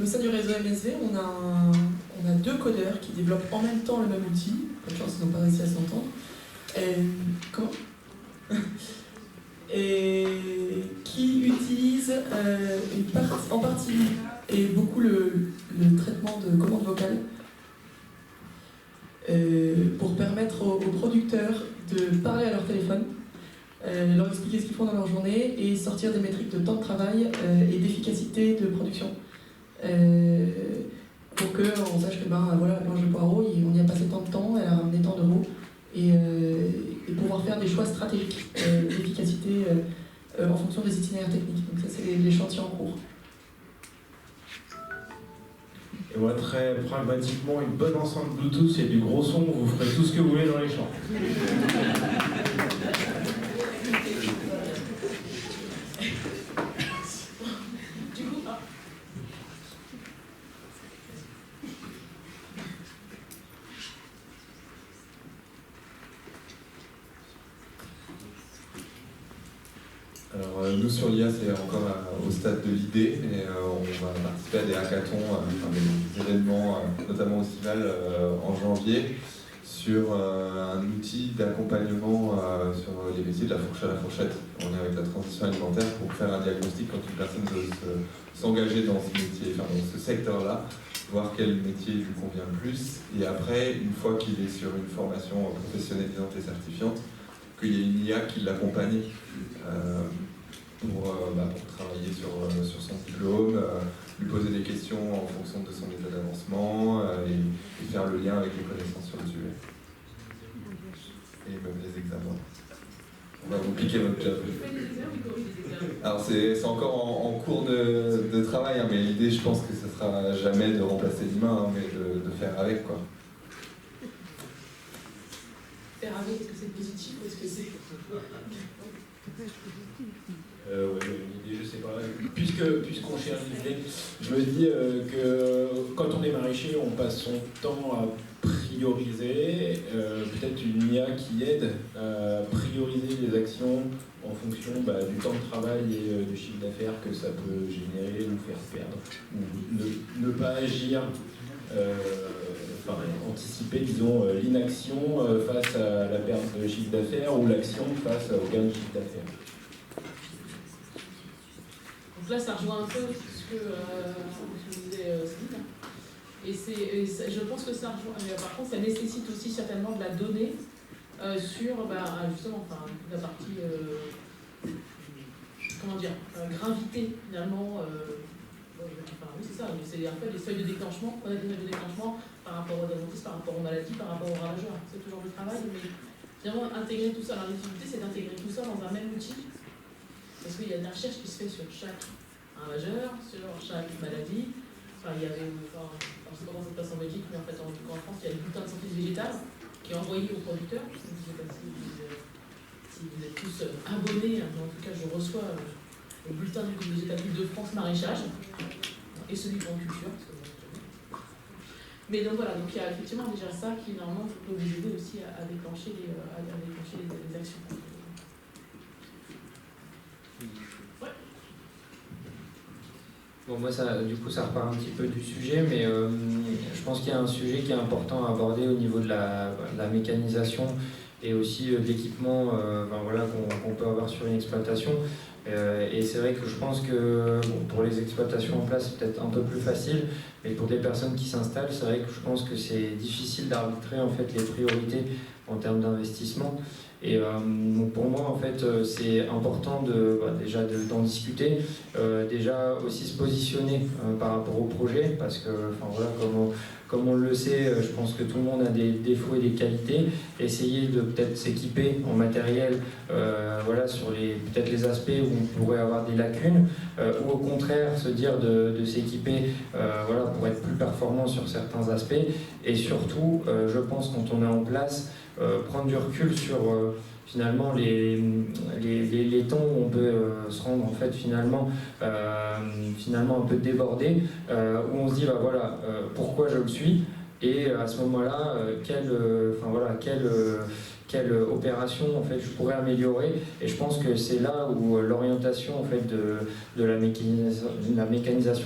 au sein du réseau MSV, on a deux codeurs qui développent en même temps le même outil. Pas de chance, ils n'ont pas réussi à s'entendre. Et qui utilisent en partie et beaucoup le traitement de commandes vocales pour permettre aux producteurs de parler à leur téléphone, leur expliquer ce qu'ils font dans leur journée et sortir des métriques de temps de travail et d'efficacité de production. Pour qu'on sache que la planche de poireaux, on y a passé tant de temps, elle a ramené tant d'euros, et pouvoir faire des choix stratégiques d'efficacité en fonction des itinéraires techniques. Donc ça, c'est les chantiers en cours. Et moi, très pragmatiquement, une bonne enceinte Bluetooth et du gros son, vous ferez tout ce que vous voulez dans les champs. Alors nous sur l'IA, c'est encore au stade de l'idée et on va participer à des hackathons, des événements, notamment au Cival en janvier, sur un outil d'accompagnement sur les métiers de la fourche à la fourchette. On est avec la transition alimentaire pour faire un diagnostic quand une personne veut s'engager dans ce métier, dans ce secteur-là, voir quel métier lui convient le plus, et après, une fois qu'il est sur une formation professionnalisante et certifiante, qu'il y ait une IA qui l'accompagne pour travailler sur son diplôme, lui poser des questions en fonction de son état d'avancement et faire le lien avec les connaissances sur le sujet. Et même les examens. On va vous piquer votre job. Alors c'est encore en cours de travail, hein, mais l'idée je pense que ce sera jamais de remplacer l'humain, hein, mais de faire avec quoi. Faire avec, est-ce que c'est positif ou est-ce que c'est... L'idée, je sais pas. Puisqu'on cherche l'idée, je me dis que quand on est maraîcher, on passe son temps à prioriser, peut-être une IA qui aide à prioriser les actions en fonction du temps de travail et du chiffre d'affaires que ça peut générer ou faire perdre, ou ne pas agir, anticiper, disons, l'inaction face à la perte de chiffre d'affaires ou l'action face au gain de chiffre d'affaires. Donc là, ça rejoint un peu ce que disait Céline. Et je pense que ça rejoint. Par contre, ça nécessite aussi certainement de la donnée sur justement la partie gravité finalement. Oui, c'est ça. C'est un peu les seuils de déclenchement. On a des seuils de déclenchement par rapport aux diagnostics, par rapport aux maladies, par rapport aux ravageurs. C'est toujours le travail, mais finalement intégrer tout ça. L'utilité, c'est d'intégrer tout ça dans un même outil. Parce qu'il y a de la recherche qui se fait sur chaque ravageur, sur chaque maladie. Il y avait, je ne sais pas comment ça se passe en Belgique, mais en fait en France, il y a le bulletin de santé végétale qui est envoyé aux producteurs. Donc, je ne sais pas si vous êtes tous abonnés, mais en tout cas je reçois le bulletin du végétal de France maraîchage et celui de Grande Culture. Mais donc voilà, donc il y a effectivement déjà ça qui normalement peut vous aider aussi à déclencher les actions. Bon, moi, du coup, ça repart un petit peu du sujet, mais je pense qu'il y a un sujet qui est important à aborder au niveau de la mécanisation et aussi de l'équipement qu'on peut avoir sur une exploitation. Et c'est vrai que je pense que pour les exploitations en place, c'est peut-être un peu plus facile, mais pour des personnes qui s'installent, c'est vrai que je pense que c'est difficile d'arbitrer en fait, les priorités en termes d'investissement. Et donc pour moi, en fait, c'est important déjà d'en discuter, déjà aussi se positionner par rapport au projet, parce que, comme on le sait, je pense que tout le monde a des défauts et des qualités. Essayer de peut-être s'équiper en matériel, sur peut-être les aspects où on pourrait avoir des lacunes, ou au contraire se dire de s'équiper, pour être plus performant sur certains aspects. Et surtout, je pense quand on est en place, prendre du recul sur finalement les temps où on peut se rendre en fait finalement un peu débordé, où on se dit pourquoi je le suis, et à ce moment-là quelle opération en fait je pourrais améliorer. Et je pense que c'est là où l'orientation en fait de la mécanisation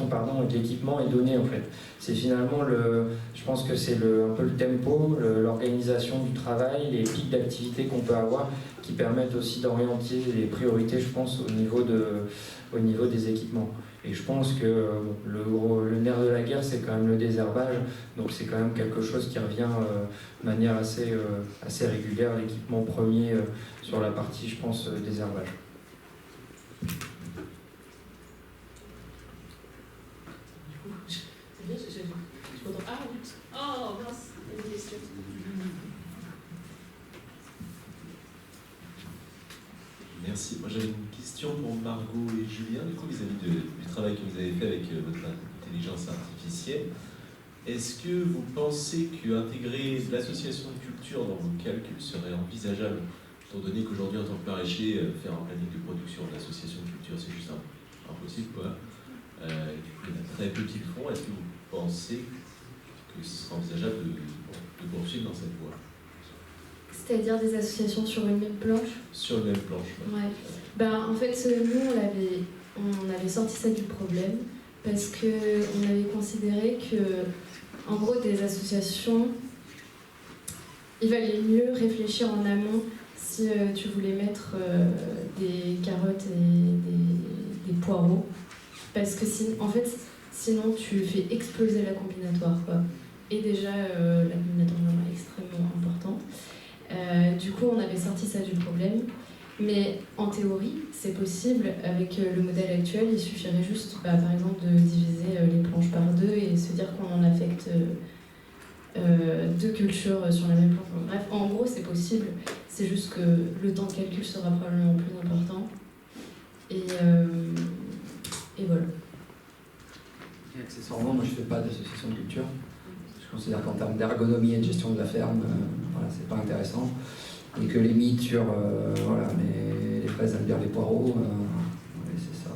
et de l'équipement est donnée en fait. C'est finalement je pense que c'est un peu le tempo, l'organisation du travail, les pics d'activité qu'on peut avoir qui permettent aussi d'orienter les priorités, je pense, au niveau des équipements. Et je pense que le nerf de la guerre, c'est quand même le désherbage. Donc c'est quand même quelque chose qui revient de manière assez régulière, l'équipement premier sur la partie, je pense, désherbage. C'est bien, je m'entends. Ah, oui. Oh, mince, il y a une question. Merci. Moi j'avais une question pour Margot et Julien, du coup vis-à-vis du travail que vous avez fait avec votre intelligence artificielle. Est-ce que vous pensez qu'intégrer l'association de culture dans vos calculs serait envisageable, étant donné qu'aujourd'hui en tant que maraîcher, faire un planning de production de l'association de culture c'est juste impossible quoi. Du coup il y en a très peu qui le font. Est-ce que vous pensez que ce serait envisageable de poursuivre dans cette voie? C'est-à-dire des associations sur une même planche? Sur une même planche. Ouais. En fait, nous, on avait sorti ça du problème parce qu'on avait considéré que, en gros, des associations, il valait mieux réfléchir en amont si tu voulais mettre des carottes et des poireaux. Parce que sinon, tu fais exploser la combinatoire, quoi. Et déjà, la combinatoire est extrêmement importante. Du coup, on avait sorti ça du problème. Mais en théorie, c'est possible. Avec le modèle actuel, il suffirait juste, par exemple, de diviser les planches par 2 et se dire qu'on en affecte 2 cultures sur la même planche. Bref, en gros, c'est possible. C'est juste que le temps de calcul sera probablement plus important. Et voilà. Et accessoirement, moi je ne fais pas d'association de culture. Je considère qu'en termes d'ergonomie et de gestion de la ferme, voilà, c'est pas intéressant. Et que les mythes sur voilà, les fraises aiment bien les poireaux, c'est ça.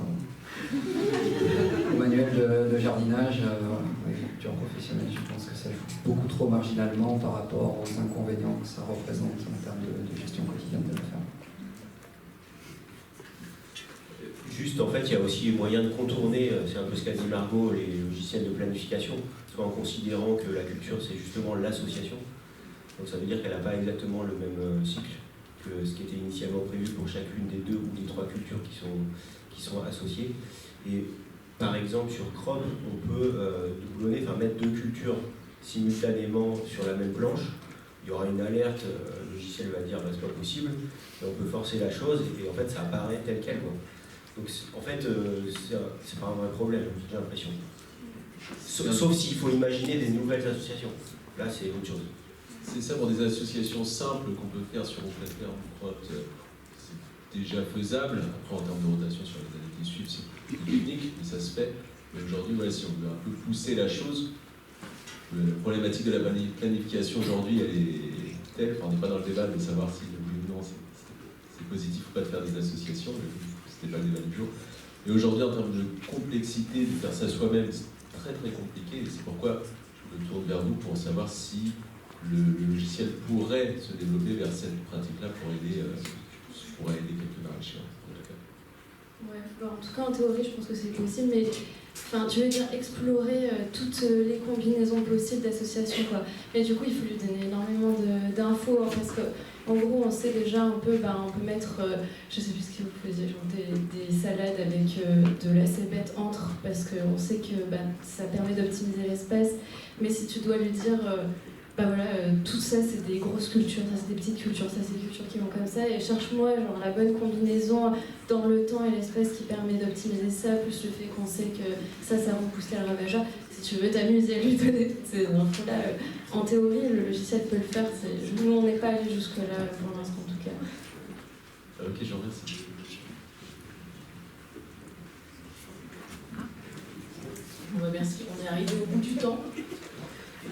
Au manuel de jardinage, voilà, l'agriculture professionnelle, je pense que ça joue beaucoup trop marginalement par rapport aux inconvénients que ça représente en termes de gestion quotidienne de la ferme. Juste, en fait, il y a aussi moyen de contourner, c'est un peu ce qu'a dit Margot, les logiciels de planification, soit en considérant que la culture, c'est justement l'association. Donc ça veut dire qu'elle n'a pas exactement le même cycle que ce qui était initialement prévu pour chacune des 2 ou des 3 cultures qui sont associées. Et par exemple, sur Chrome, on peut doublonner, enfin mettre 2 cultures simultanément sur la même planche. Il y aura une alerte, le logiciel va dire bah, c'est pas possible, et on peut forcer la chose, et en fait ça apparaît tel quel. Quoi. Donc en fait, c'est pas un vrai problème, j'ai l'impression. Sauf s'il faut imaginer des nouvelles associations. Là, c'est autre chose. C'est ça pour des associations simples qu'on peut faire sur OpenFR, c'est déjà faisable. Après, en termes de rotation sur les années qui suivent, c'est plus technique, mais ça se fait. Mais aujourd'hui, voilà, si on veut un peu pousser la chose, la problématique de la planification aujourd'hui, elle est telle, enfin, on n'est pas dans le débat de savoir si oui ou non c'est positif ou pas de faire des associations, mais c'était pas le débat du jour. Et aujourd'hui, en termes de complexité, de faire ça soi-même, c'est très très compliqué, et c'est pourquoi je me tourne vers vous pour savoir si le logiciel pourrait se développer vers cette pratique-là pour aider quelques maraîchers. Ouais, en tout cas, en théorie, je pense que c'est possible, mais enfin, tu veux dire explorer toutes les combinaisons possibles d'associations, quoi. Mais du coup, il faut lui donner énormément d'infos, hein, parce qu'en gros, on sait déjà un peu, on peut mettre, je sais plus ce que vous faisiez, genre des salades avec de la cébette entre, parce qu'on sait que ça permet d'optimiser l'espace, mais si tu dois lui dire... tout ça c'est des grosses cultures, ça c'est des petites cultures, ça c'est des cultures qui vont comme ça, et cherche-moi genre la bonne combinaison dans le temps et l'espace qui permet d'optimiser ça, plus le fait qu'on sait que ça repousse les ravageurs. Si tu veux t'amuser à lui donner toutes ces infos-là, en théorie le logiciel peut le faire, nous on n'est pas allé jusque-là pour l'instant en tout cas. Ok, je vous remercie. Merci, on est arrivé au bout du temps.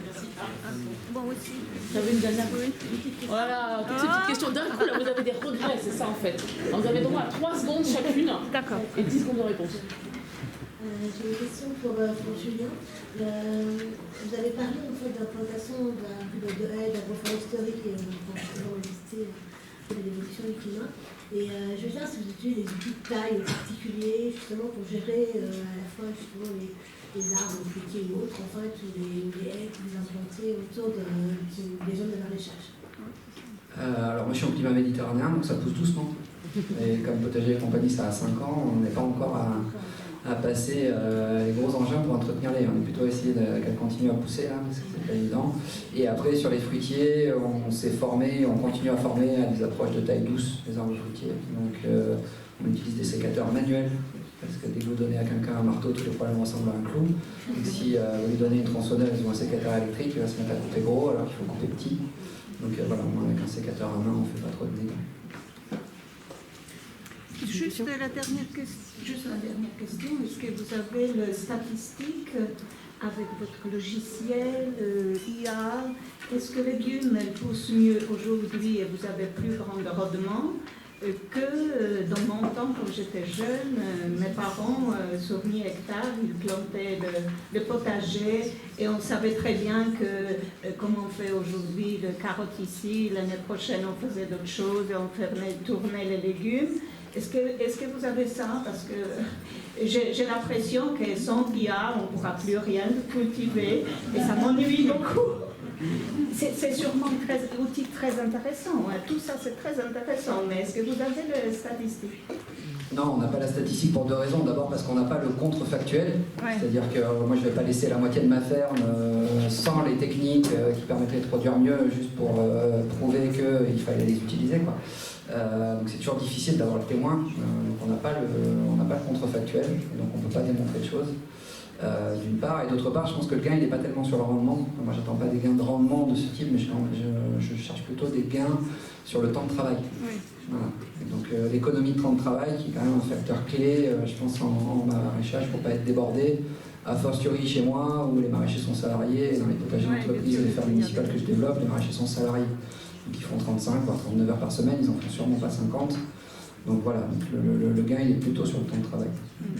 Merci. Bon aussi. J'avais une dernière Voilà, toutes ces petites questions. D'un coup, là, vous avez des regrets, c'est ça en fait. Alors, vous avez droit à 3 secondes chacune. D'accord. Et 10 secondes de réponse. J'ai une question pour Julien. Vous avez parlé en fait d'implantation de haies, d'agroforesterie qui vont exister de l'évolution du climat. Et je veux savoir si vous utilisez des outils de taille particuliers justement pour gérer à la fois justement les arbres, les fruitiers ou autres, en fait, ou les haies que vous implantez autour des zones de maraîchage. Alors moi je suis en climat méditerranéen, donc ça pousse doucement. Et comme Potager et compagnie, ça a 5 ans, on n'est pas encore à passer les gros engins pour entretenir les. On est plutôt essayé qu'elle continue à pousser là, parce que c'est pas évident. Et après sur les fruitiers, on s'est formé, on continue à former à des approches de taille douce, les arbres fruitiers. Donc on utilise des sécateurs manuels, parce que dès que vous donnez à quelqu'un un marteau, tous les problèmes ressemblent à un clou. Donc si vous lui donnez une tronçonneuse ou un sécateur électrique, il va se mettre à couper gros alors qu'il faut couper petit. Donc voilà, au moins avec un sécateur à main, on ne fait pas trop de dégâts. Juste la dernière question, est-ce que vous avez le statistique avec votre logiciel IA? Est-ce que les légumes poussent mieux aujourd'hui et vous avez plus grand rendement que dans mon temps, quand j'étais jeune, mes parents, sur 1000 hectares, ils plantaient le potager et on savait très bien que, comme on fait aujourd'hui, le carotte ici, l'année prochaine on faisait d'autres choses et on tournait les légumes. Est-ce que vous avez ça? Parce que j'ai l'impression que sans IA, on ne pourra plus rien cultiver et ça m'ennuie beaucoup. C'est sûrement un outil très intéressant. Hein. Tout ça, c'est très intéressant. Mais est-ce que vous avez les statistiques? Non, on n'a pas la statistique pour 2 raisons. D'abord parce qu'on n'a pas le contrefactuel. Ouais. C'est-à-dire que moi, je ne vais pas laisser la moitié de ma ferme sans les techniques qui permettraient de produire mieux, juste pour prouver qu'il fallait les utiliser, quoi. Donc c'est toujours difficile d'avoir le témoin, donc on n'a pas le contrefactuel, et donc on ne peut pas démontrer de choses, d'une part, et d'autre part, je pense que le gain il n'est pas tellement sur le rendement. Moi j'attends pas des gains de rendement de ce type, mais je cherche plutôt des gains sur le temps de travail. Oui. Voilà. Et donc l'économie de temps de travail qui est quand même un facteur clé, je pense en maraîchage pour ne pas être débordé, a fortiori chez moi où les maraîchers sont salariés, et dans les potagers d'entreprise et les fermes municipales que je développe, les maraîchers sont salariés. Donc ils font 35 voire 39 heures par semaine, ils en font sûrement pas 50. Donc voilà, donc le gain il est plutôt sur le temps de travail.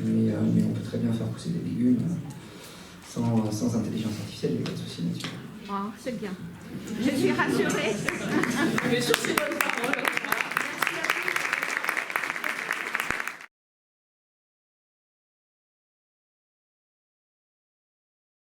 Mais on peut très bien faire pousser des légumes sans intelligence artificielle, il n'y a pas de souci là-dessus. Oh, c'est bien. Je suis rassurée. Mais sur ces bonnes paroles,